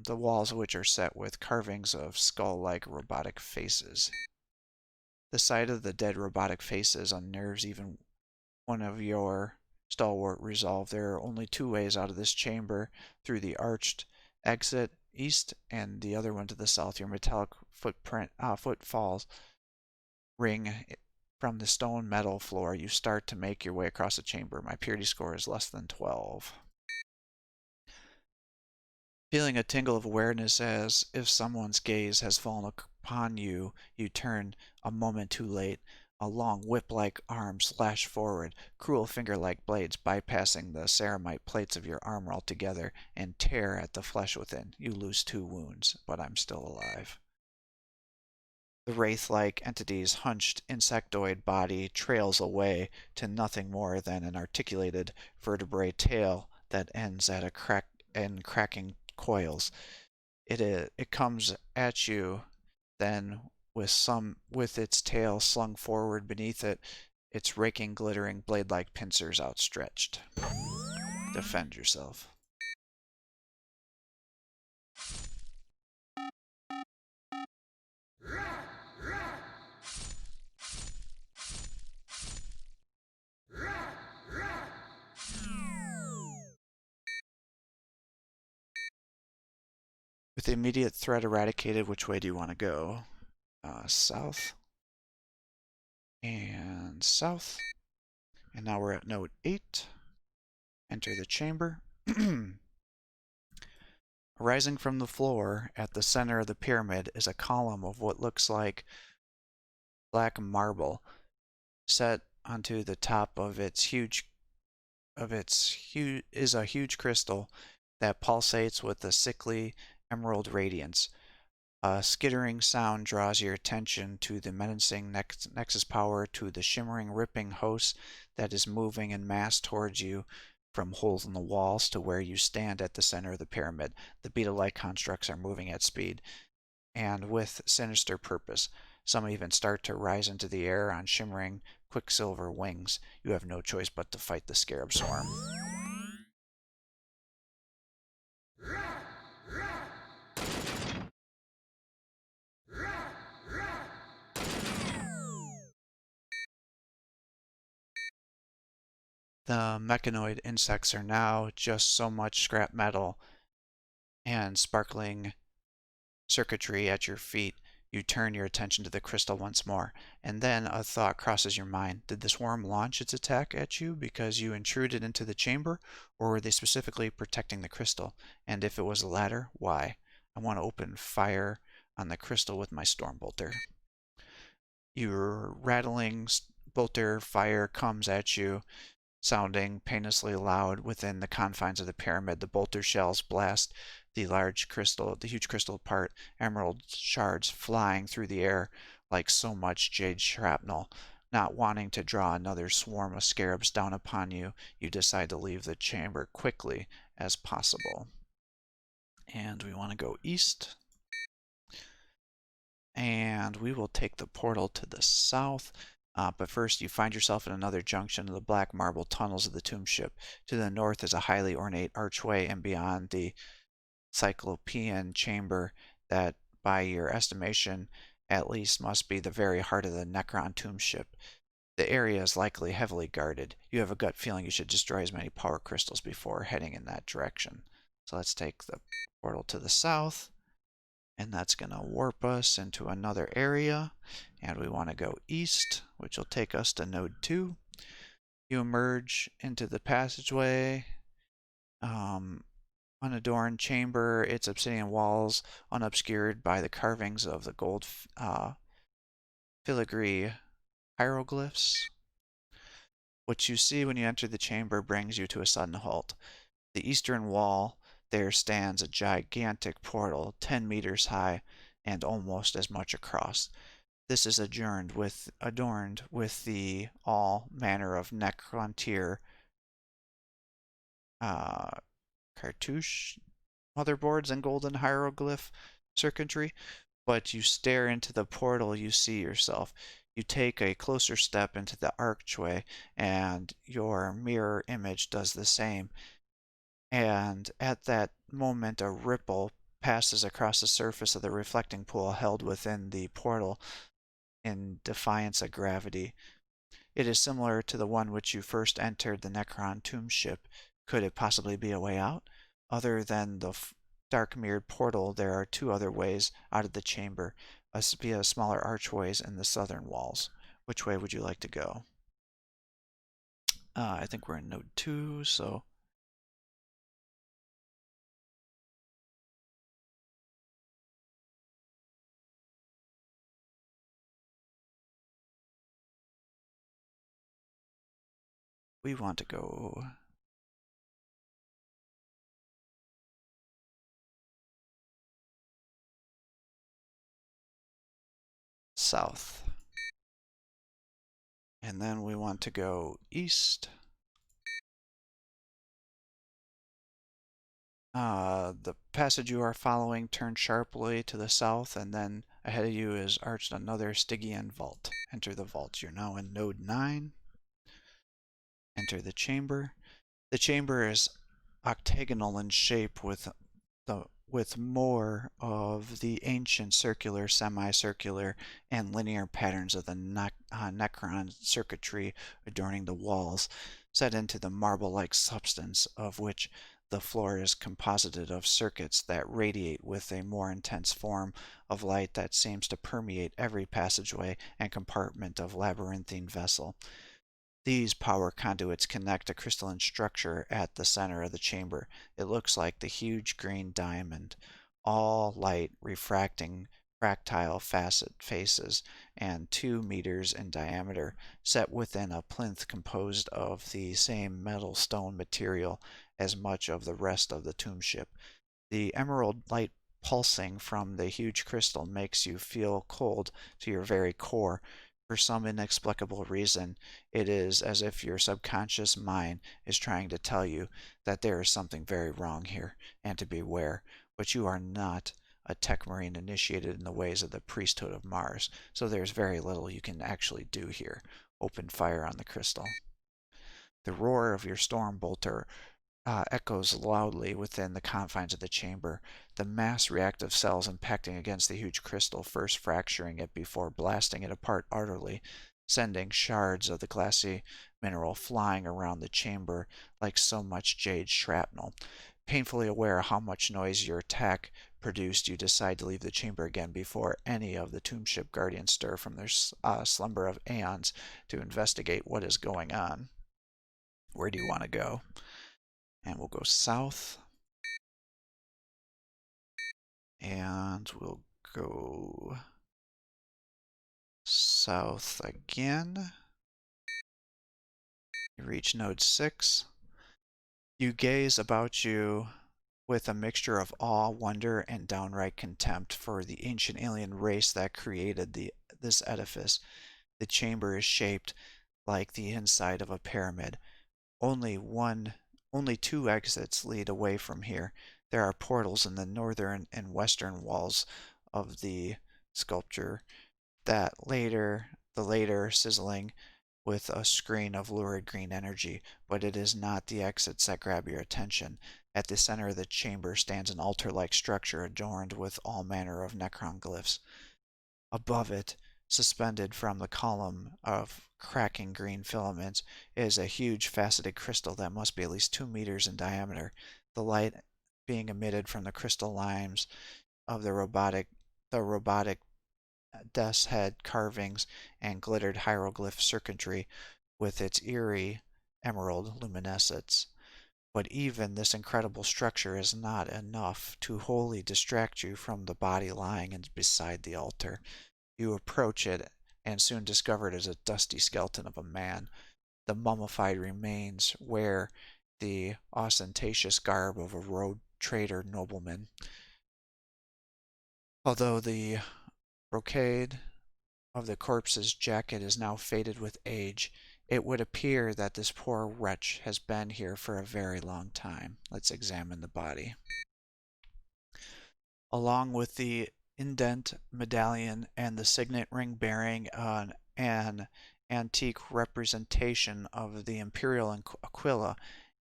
the walls of which are set with carvings of skull-like robotic faces. The sight of the dead robotic faces unnerves even one of your stalwart resolve. There are only 2 ways out of this chamber, through the arched exit east and the other one to the south. Your metallic footfalls ring from the stone metal floor. You start to make your way across the chamber. My purity score is less than 12. Feeling a tingle of awareness as if someone's gaze has fallen upon you, you turn a moment too late. A long whip-like arm slash forward, cruel finger-like blades bypassing the ceramite plates of your armor altogether and tear at the flesh within. You lose 2 wounds, but I'm still alive. The wraith-like entity's hunched insectoid body trails away to nothing more than an articulated vertebrae tail that ends at a cracking coils. It comes at you then with its tail slung forward beneath it, its raking, glittering blade-like pincers outstretched. Defend yourself. With the immediate threat eradicated, which way do you want to go? South and south. And now we're at node 8. Enter the chamber. Rising from the floor at the center of the pyramid is a column of what looks like black marble set onto the top of is a huge crystal that pulsates with a sickly emerald radiance. A skittering sound draws your attention to the menacing nexus power, to the shimmering, ripping host that is moving in mass towards you from holes in the walls to where you stand at the center of the pyramid. The beetle-like constructs are moving at speed and with sinister purpose. Some even start to rise into the air on shimmering quicksilver wings. You have no choice but to fight the scarab swarm. The mechanoid insects are now just so much scrap metal and sparkling circuitry at your feet. You turn your attention to the crystal once more, and then a thought crosses your mind. Did the swarm launch its attack at you because you intruded into the chamber, or were they specifically protecting the crystal? And if it was the latter, why? I want to open fire on the crystal with my storm bolter. Your rattling bolter fire comes at you, sounding painlessly loud within the confines of the pyramid. The bolter shells blast the huge crystal apart, emerald shards flying through the air like so much jade shrapnel. Not wanting to draw another swarm of scarabs down upon you, you decide to leave the chamber quickly as possible. And we want to go east. And we will take the portal to the south. But first, you find yourself in another junction of the black marble tunnels of the tomb ship. To the north is a highly ornate archway, and beyond the cyclopean chamber that, by your estimation, at least must be the very heart of the Necron tomb ship. The area is likely heavily guarded. You have a gut feeling you should destroy as many power crystals before heading in that direction. So let's take the portal to the south. And that's going to warp us into another area. And we want to go east, which will take us to node 2. You emerge into the passageway. Unadorned chamber, its obsidian walls unobscured by the carvings of the gold filigree hieroglyphs. What you see when you enter the chamber brings you to a sudden halt. The eastern wall, there stands a gigantic portal, 10 meters high and almost as much across. This is adorned with the all manner of Necrontyr cartouche motherboards and golden hieroglyph circuitry. But you stare into the portal, you see yourself. You take a closer step into the archway, and your mirror image does the same. And at that moment, a ripple passes across the surface of the reflecting pool held within the portal in defiance of gravity. It is similar to the one which you first entered the Necron tomb ship. Could it possibly be a way out? Other than the dark mirrored portal, there are 2 other ways out of the chamber, via smaller archways in the southern walls. Which way would you like to go? I think we're in node 2, so We want to go south. And then we want to go east. The passage you are following turns sharply to the south, and then ahead of you is arched another Stygian vault. Enter the vault. You're now in Node 9. Enter the chamber. The chamber is octagonal in shape with more of the ancient circular, semicircular, and linear patterns of the Necron circuitry adorning the walls, set into the marble-like substance of which the floor is composited of circuits that radiate with a more intense form of light that seems to permeate every passageway and compartment of labyrinthine vessel. These power conduits connect a crystalline structure at the center of the chamber. It looks like the huge green diamond, all light refracting fractile facet faces and 2 meters in diameter, set within a plinth composed of the same metal stone material as much of the rest of the tomb ship. The emerald light pulsing from the huge crystal makes you feel cold to your very core. For some inexplicable reason, it is as if your subconscious mind is trying to tell you that there is something very wrong here and to beware. But you are not a tech marine initiated in the ways of the priesthood of Mars, so there's very little you can actually do here. Open fire on the crystal. The roar of your storm bolter echoes loudly within the confines of the chamber, the mass reactive cells impacting against the huge crystal, first fracturing it before blasting it apart utterly, sending shards of the glassy mineral flying around the chamber like so much jade shrapnel. Painfully aware how much noise your attack produced, you decide to leave the chamber again before any of the tomb ship guardians stir from their slumber of aeons to investigate what is going on. Where do you want to go? And we'll go south. And we'll go south again. You reach node 6. You gaze about you with a mixture of awe, wonder, and downright contempt for the ancient alien race that created this edifice. The chamber is shaped like the inside of a pyramid. Only 2 exits lead away from here. There are portals in the northern and western walls of the sculpture, the later sizzling with a screen of lurid green energy, but it is not the exits that grab your attention. At the center of the chamber stands an altar-like structure adorned with all manner of Necron glyphs. Above it, suspended from the column of cracking green filaments, is a huge faceted crystal that must be at least 2 meters in diameter, the light being emitted from the crystal limes of the robotic death's head carvings and glittered hieroglyph circuitry with its eerie emerald luminescence. But even this incredible structure is not enough to wholly distract you from the body lying beside the altar. You approach it and soon discover it is a dusty skeleton of a man. The mummified remains wear the ostentatious garb of a road trader nobleman. Although the brocade of the corpse's jacket is now faded with age, it would appear that this poor wretch has been here for a very long time. Let's examine the body. Along with the indent medallion and the signet ring bearing an antique representation of the imperial Aquila,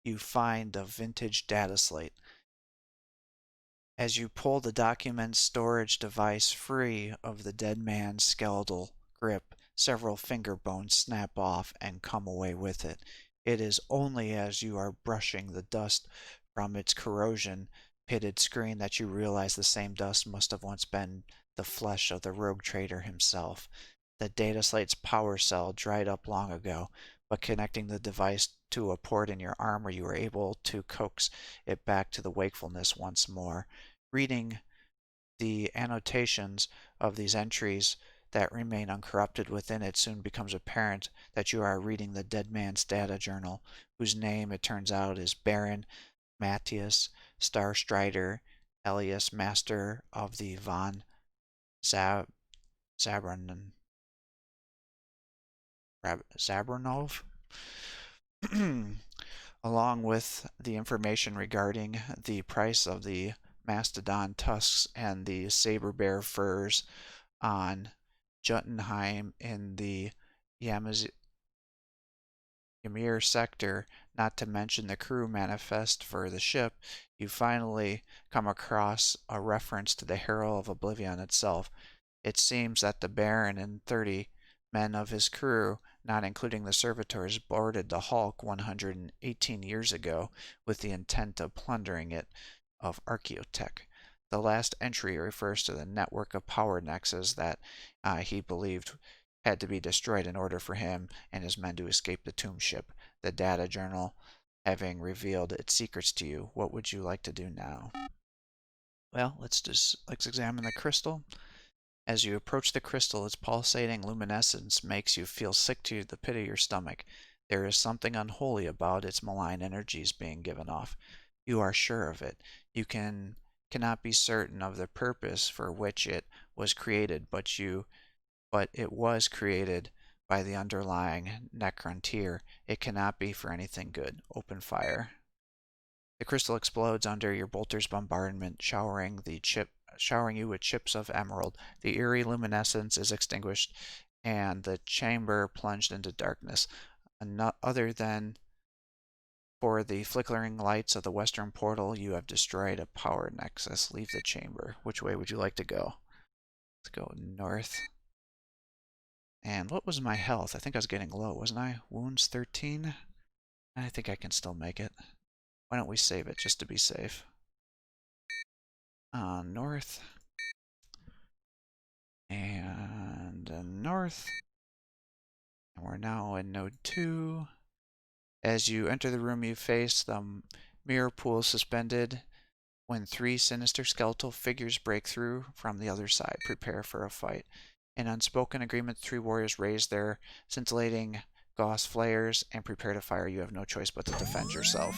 you find a vintage data slate. As you pull the document storage device free of the dead man's skeletal grip, several finger bones snap off and come away with it. It is only as you are brushing the dust from its corrosion-pitted screen that you realize the same dust must have once been the flesh of the rogue trader himself. The data slate's power cell dried up long ago, but connecting the device to a port in your armor, you were able to coax it back to the wakefulness once more. Reading the annotations of these entries that remain uncorrupted within it, soon becomes apparent that you are reading the dead man's data journal, whose name, it turns out, is Baron Matthias Starstrider, alias Master of the von Zabran Zabranov. Along with the information regarding the price of the mastodon tusks and the saber bear furs on Jotunheim in the Ymir sector, not to mention the crew manifest for the ship, you finally come across a reference to the Herald of Oblivion itself. It seems that the Baron and 30 men of his crew, not including the servitors, boarded the Hulk 118 years ago with the intent of plundering it of archaeotech. The last entry refers to the network of power nexus that he believed had to be destroyed in order for him and his men to escape the tomb ship. The data journal having revealed its secrets to you, what would you like to do now? Well, let's examine the crystal. As you approach the crystal, its pulsating luminescence makes you feel sick to the pit of your stomach. There is something unholy about its malign energies being given off. You are sure of it. You cannot be certain of the purpose for which it was created, but it was created by the underlying necrontyr. It cannot be for anything good. Open fire. The crystal explodes under your bolter's bombardment, showering you with chips of emerald. The eerie luminescence is extinguished, and the chamber plunged into darkness. Other than for the flickering lights of the western portal, you have destroyed a power nexus. Leave the chamber. Which way would you like to go? Let's go north. And what was my health? I think I was getting low, wasn't I? Wounds 13? I think I can still make it. Why don't we save it just to be safe? North. And north. And we're now in node 2. As you enter the room, you face the mirror pool suspended. When 3 sinister skeletal figures break through from the other side, prepare for a fight. In unspoken agreement, 3 warriors raise their scintillating gauss flares and prepare to fire. You have no choice but to defend yourself.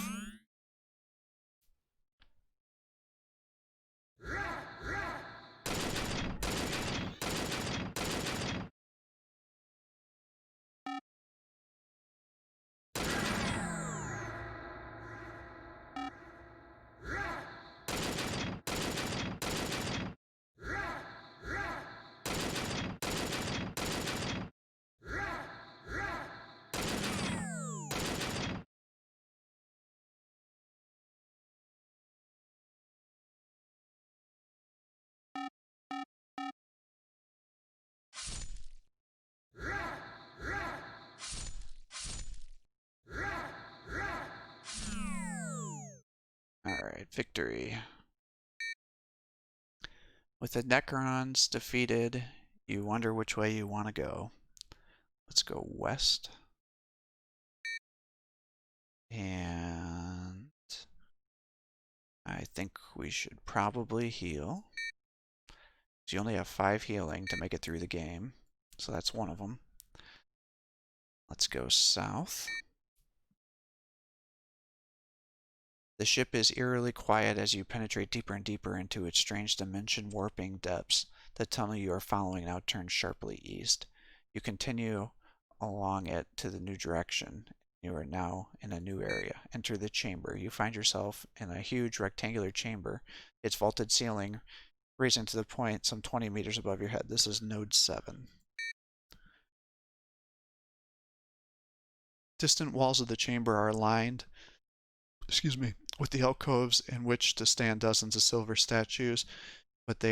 Alright, victory. With the Necrons defeated, you wonder which way you want to go. Let's go west. And I think we should probably heal. So you only have 5 healing to make it through the game. So that's one of them. Let's go south. The ship is eerily quiet as you penetrate deeper and deeper into its strange dimension warping depths. The tunnel you are following now turns sharply east. You continue along it to the new direction. You are now in a new area. Enter the chamber. You find yourself in a huge rectangular chamber, its vaulted ceiling raising to the point some 20 meters above your head. This is node 7. Distant walls of the chamber are lined, with the alcoves in which to stand dozens of silver statues, but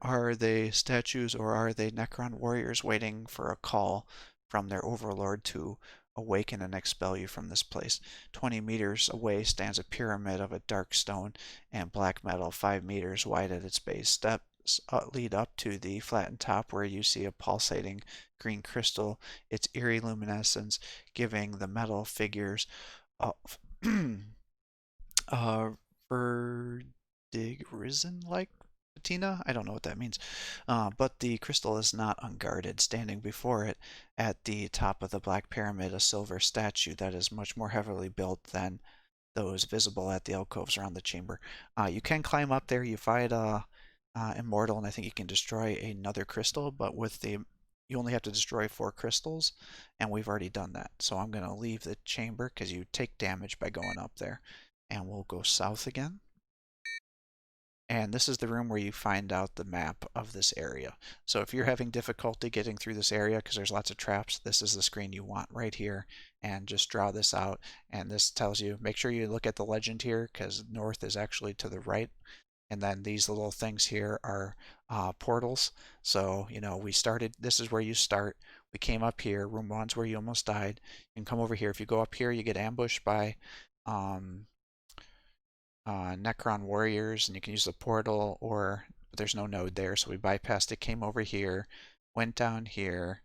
are they statues or are they Necron warriors waiting for a call from their overlord to awaken and expel you from this place? 20 meters away stands a pyramid of a dark stone and black metal, 5 meters wide at its base. Steps lead up to the flattened top where you see a pulsating green crystal, its eerie luminescence giving the metal figures of verdigrism-like patina. I don't know what that means. But the crystal is not unguarded. Standing before it at the top of the Black Pyramid, a silver statue that is much more heavily built than those visible at the alcoves around the chamber. You can climb up there. You fight Immortal, and I think you can destroy another crystal, but you only have to destroy 4 crystals, and we've already done that. So I'm going to leave the chamber because you take damage by going up there. And we'll go south again. And this is the room where you find out the map of this area. So if you're having difficulty getting through this area because there's lots of traps, this is the screen you want right here. And just draw this out. And this tells you, make sure you look at the legend here because north is actually to the right. And then these little things here are portals. So, you know, this is where you start. We came up here. Room 1's where you almost died. You can come over here. If you go up here, you get ambushed by Necron warriors, and you can use the portal, but there's no node there, so we bypassed it, came over here, went down here,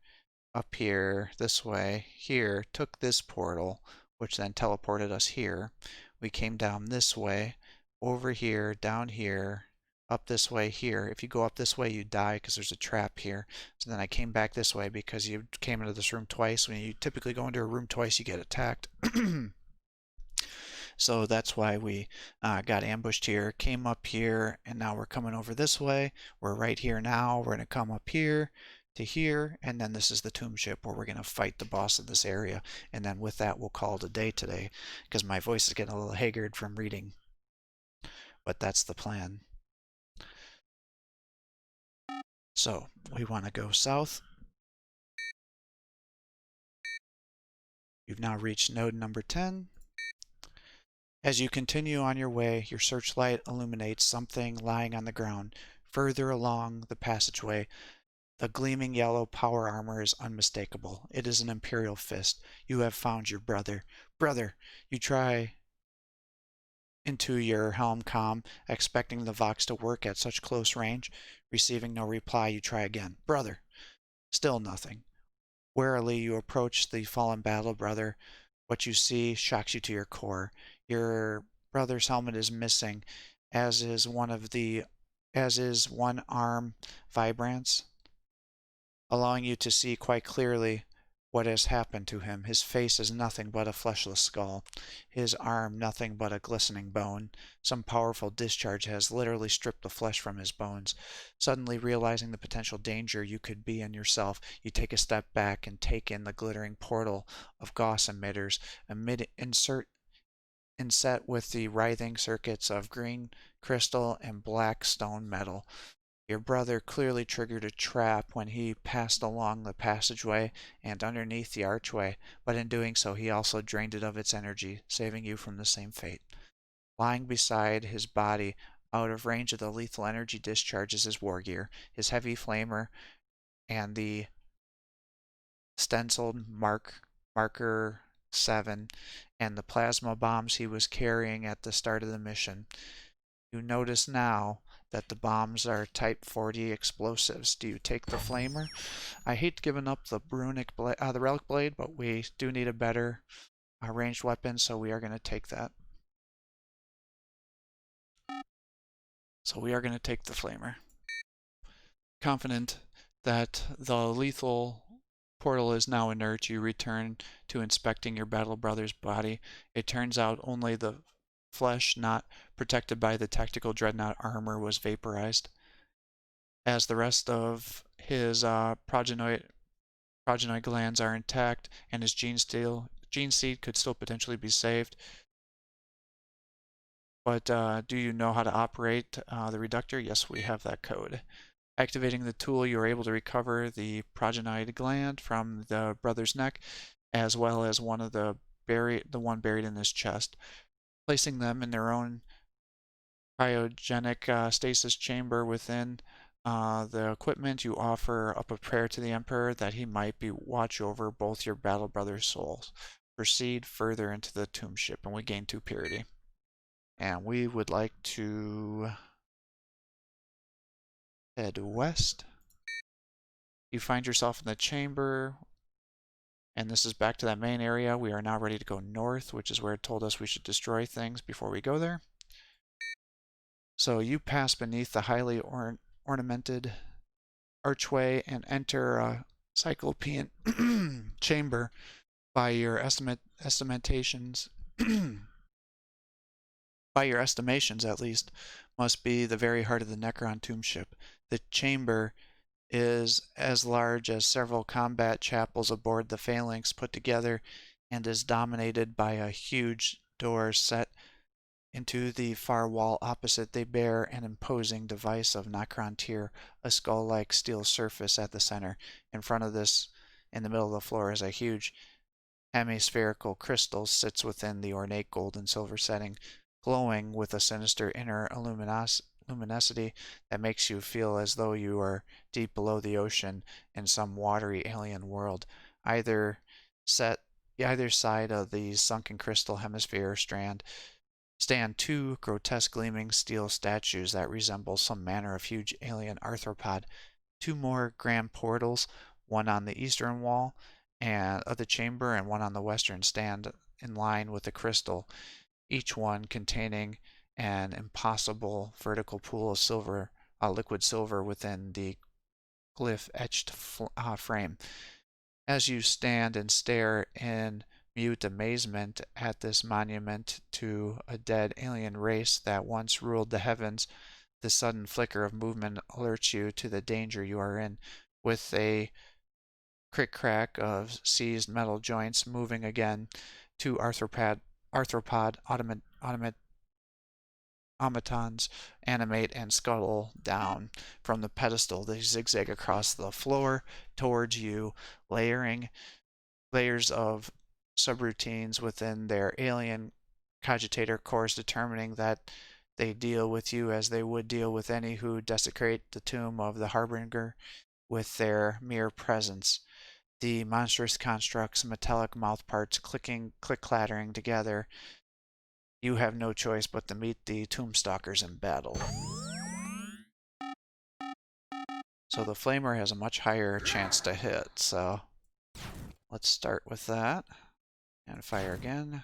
up here, this way, here, took this portal, which then teleported us here. We came down this way, over here, down here, up this way here. If you go up this way, you die because there's a trap here. So then I came back this way because you came into this room twice. When you typically go into a room twice, you get attacked. So that's why we got ambushed here, came up here, and now we're coming over this way. We're right here now. We're going to come up here to here, and then this is the tomb ship where we're going to fight the boss of this area. And then with that, we'll call it a day today because my voice is getting a little haggard from reading. But that's the plan. So we want to go south. You've now reached node number 10. As you continue on your way, your searchlight illuminates something lying on the ground. Further along the passageway, the gleaming yellow power armor is unmistakable. It is an Imperial fist. You have found your brother. Brother! You try into your helm comm, expecting the Vox to work at such close range. Receiving no reply, you try again. Brother! Still nothing. Warily, you approach the fallen battle brother. What you see shocks you to your core. Your brother's helmet is missing, as is one arm vibrance, allowing you to see quite clearly what has happened to him. His face is nothing but a fleshless skull, his arm nothing but a glistening bone. Some powerful discharge has literally stripped the flesh from his bones. Suddenly realizing the potential danger you could be in yourself, you take a step back and take in the glittering portal of Gauss emitters, inset with the writhing circuits of green crystal and black stone metal. Your brother clearly triggered a trap when he passed along the passageway and underneath the archway, but in doing so he also drained it of its energy, saving you from the same fate. Lying beside his body, out of range of the lethal energy discharges his war gear, his heavy flamer, and the stenciled marker 7, and the plasma bombs he was carrying at the start of the mission. You notice now that the bombs are Type 40 explosives. Do you take the flamer? I hate giving up the the relic blade, but we do need a better ranged weapon, so we are going to take that. So we are going to take the flamer. Confident that the lethal portal is now inert, you return to inspecting your battle brother's body. It turns out only the flesh not protected by the tactical dreadnought armor was vaporized, as the rest of his progenoid glands are intact and his gene seed could still potentially be saved. But do you know how to operate the reductor? Yes, we have that code. Activating the tool, you are able to recover the progenoid gland from the brother's neck, as well as the one buried in his chest. Placing them in their own cryogenic stasis chamber within the equipment, you offer up a prayer to the Emperor that he might watch over both your battle brothers' souls. Proceed further into the tomb ship, and we gain 2 purity. And we would like to head west. You find yourself in the chamber, and this is back to that main area. We are now ready to go north, which is where it told us we should destroy things before we go there. So you pass beneath the highly ornamented archway and enter a cyclopean chamber by your estimations by your estimations at least, must be the very heart of the Necron tomb ship. The chamber is as large as several combat chapels aboard the Phalanx put together and is dominated by a huge door set into the far wall opposite. They bear an imposing device of Necron tier, a skull-like steel surface at the center. In front of this, in the middle of the floor, is a huge hemispherical crystal sits within the ornate gold and silver setting, glowing with a sinister inner luminosity that makes you feel as though you are deep below the ocean in some watery alien world. Either set either side of the sunken crystal hemisphere stand two grotesque gleaming steel statues that resemble some manner of huge alien arthropod. Two more grand portals, one on the eastern wall of the chamber and one on the western, stand in line with the crystal, each one containing an impossible vertical pool of silver, liquid silver within the glyph-etched frame. As you stand and stare in mute amazement at this monument to a dead alien race that once ruled the heavens, the sudden flicker of movement alerts you to the danger you are in. With a crick-crack of seized metal joints moving again, two arthropod automatons animate and scuttle down from the pedestal. They zigzag across the floor towards you, layering layers of subroutines within their alien cogitator cores, determining that they deal with you as they would deal with any who desecrate the tomb of the Harbinger with their mere presence. The monstrous construct's metallic mouthparts click-clattering together. You have no choice but to meet the Tombstalkers in battle. So the Flamer has a much higher chance to hit, so let's start with that. And fire again.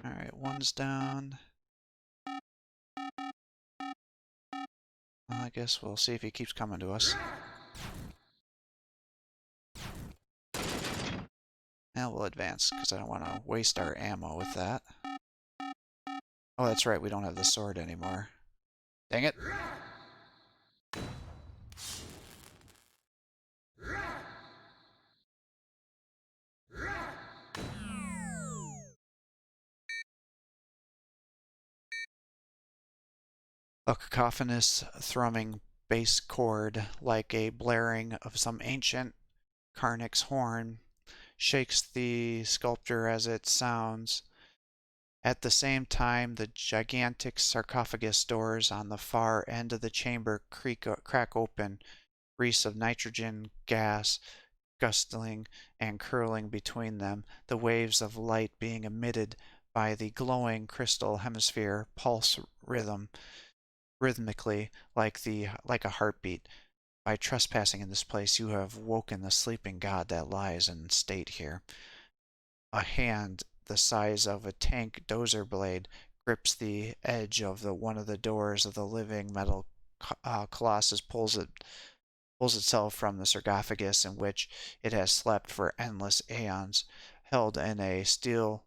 Alright, one's down. Well, I guess we'll see if he keeps coming to us. Now we'll advance, because I don't want to waste our ammo with that. Oh, that's right, we don't have the sword anymore. Dang it! A cacophonous, thrumming bass chord, like a blaring of some ancient Karnak's horn, shakes the sculpture as it sounds. At the same time, the gigantic sarcophagus doors on the far end of the chamber crack open, wreaths of nitrogen gas gusting and curling between them, the waves of light being emitted by the glowing crystal hemisphere pulse rhythmically like a heartbeat. By trespassing in this place, you have woken the sleeping god that lies in state here. A hand the size of a tank dozer blade grips the edge of one of the doors of the living metal colossus, pulls itself from the sarcophagus in which it has slept for endless aeons, held in a steel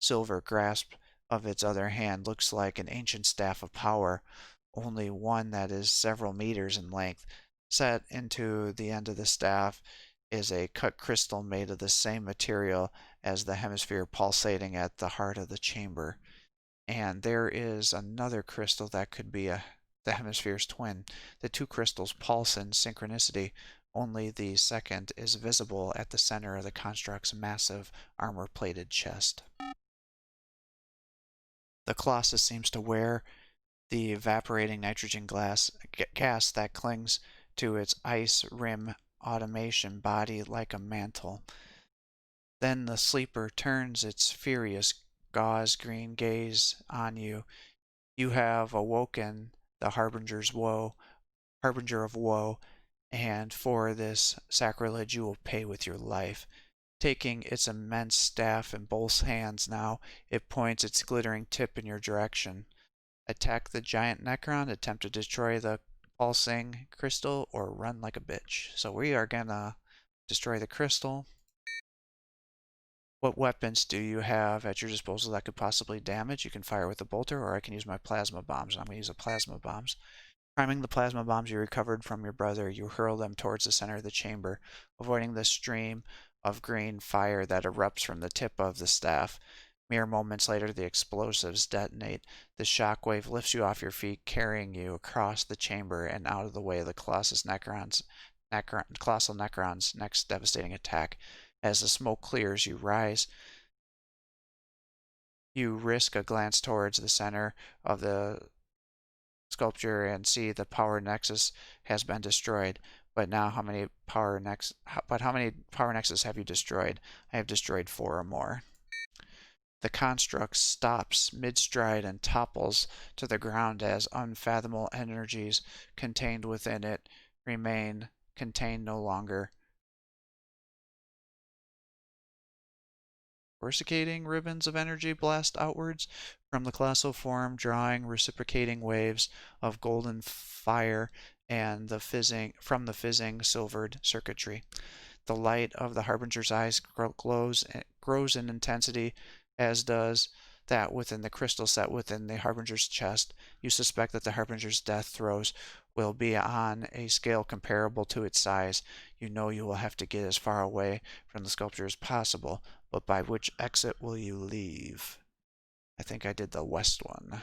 silver grasp of its other hand, looks like an ancient staff of power, only one that is several meters in length. Set into the end of the staff is a cut crystal made of the same material as the hemisphere pulsating at the heart of the chamber. And there is another crystal that could be the hemisphere's twin. The two crystals pulse in synchronicity. Only the second is visible at the center of the construct's massive armor-plated chest. The Colossus seems to wear the evaporating nitrogen gas that clings to its ice rim automation body like a mantle. Then the sleeper turns its furious gauze green gaze on you. You have awoken the Harbinger's woe, harbinger of woe, and for this sacrilege you will pay with your life. Taking its immense staff in both hands now, it points its glittering tip in your direction. Attack the giant Necron, attempt to destroy the pulsing crystal, or run like a bitch. So we are gonna destroy the crystal. What weapons do you have at your disposal that could possibly damage? You can fire with a bolter, or I can use my plasma bombs. I'm going to use the plasma bombs. Priming the plasma bombs you recovered from your brother, you hurl them towards the center of the chamber, avoiding the stream of green fire that erupts from the tip of the staff. Mere moments later, the explosives detonate. The shockwave lifts you off your feet, carrying you across the chamber and out of the way of the Colossal Necron's next devastating attack. As the smoke clears, you rise. You risk a glance towards the center of the sculpture and see the power nexus has been destroyed. But now, how many power nexus have you destroyed? I have destroyed 4 or more. The construct stops mid-stride and topples to the ground as unfathomable energies contained within it remain contained no longer. Coruscating ribbons of energy blast outwards from the colossal form, drawing reciprocating waves of golden fire and from the fizzing silvered circuitry. The light of the Harbinger's eyes grows in intensity, as does that within the crystal set within the Harbinger's chest. You suspect that the Harbinger's death throes will be on a scale comparable to its size. You know you will have to get as far away from the sculpture as possible, but by which exit will you leave? I think I did the west one.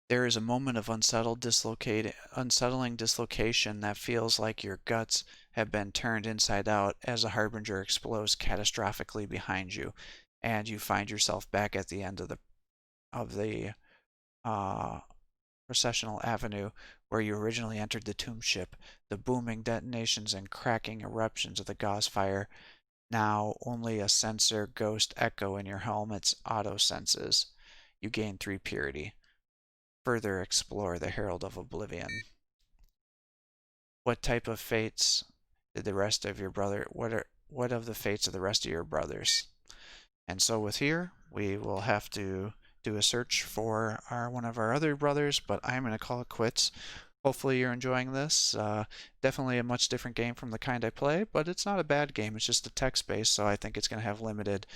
There is a moment of unsettling dislocation that feels like your guts have been turned inside out as a harbinger explodes catastrophically behind you, and you find yourself back at the end of the processional avenue where you originally entered the tomb ship. The booming detonations and cracking eruptions of the gauze fire now only a sensor ghost echo in your helmet's auto senses. You gain 3 purity. Further explore the Herald of Oblivion. What type of fates did the rest of your brother? What of the fates of the rest of your brothers? And so with here, we will have to do a search for one of our other brothers, but I'm going to call it quits. Hopefully you're enjoying this. Definitely a much different game from the kind I play, but it's not a bad game. It's just a text-based, so I think it's going to have limited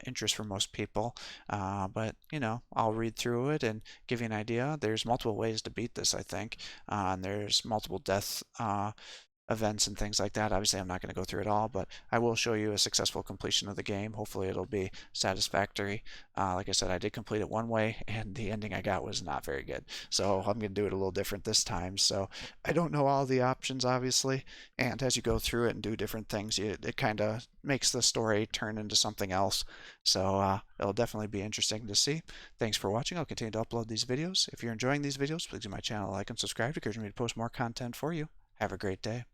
interest for most people. But, you know, I'll read through it and give you an idea. There's multiple ways to beat this, I think. And there's multiple death events and things like that. Obviously, I'm not going to go through it all, but I will show you a successful completion of the game. Hopefully, it'll be satisfactory. Like I said, I did complete it one way, and the ending I got was not very good. So I'm going to do it a little different this time. So I don't know all the options, obviously, and as you go through it and do different things, it kind of makes the story turn into something else. So it'll definitely be interesting to see. Thanks for watching. I'll continue to upload these videos. If you're enjoying these videos, please do my channel like and subscribe to encourage me to post more content for you. Have a great day.